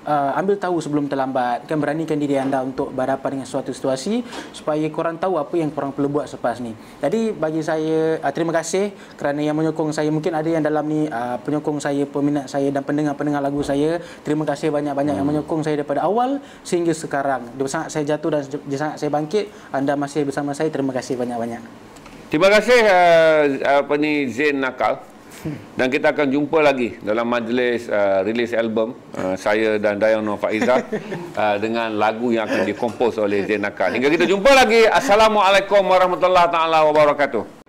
ambil tahu sebelum terlambat, kan, beranikan diri anda untuk berhadapan dengan suatu situasi supaya korang tahu apa yang korang perlu buat selepas ni. Jadi bagi saya terima kasih kerana yang menyokong saya. Mungkin ada yang dalam ni penyokong saya, peminat saya dan pendengar-pendengar lagu saya. Terima kasih banyak-banyak yang menyokong saya daripada awal sehingga sekarang. Di saat saya jatuh dan di saat saya bangkit, anda masih bersama saya. Terima kasih banyak-banyak. Terima kasih Zain Nakal. Dan kita akan jumpa lagi dalam majlis rilis album saya dan Dayana Faizah dengan lagu yang akan dikompos oleh Zain Nakal. Hingga kita jumpa lagi. Assalamualaikum warahmatullahi taala wabarakatuh.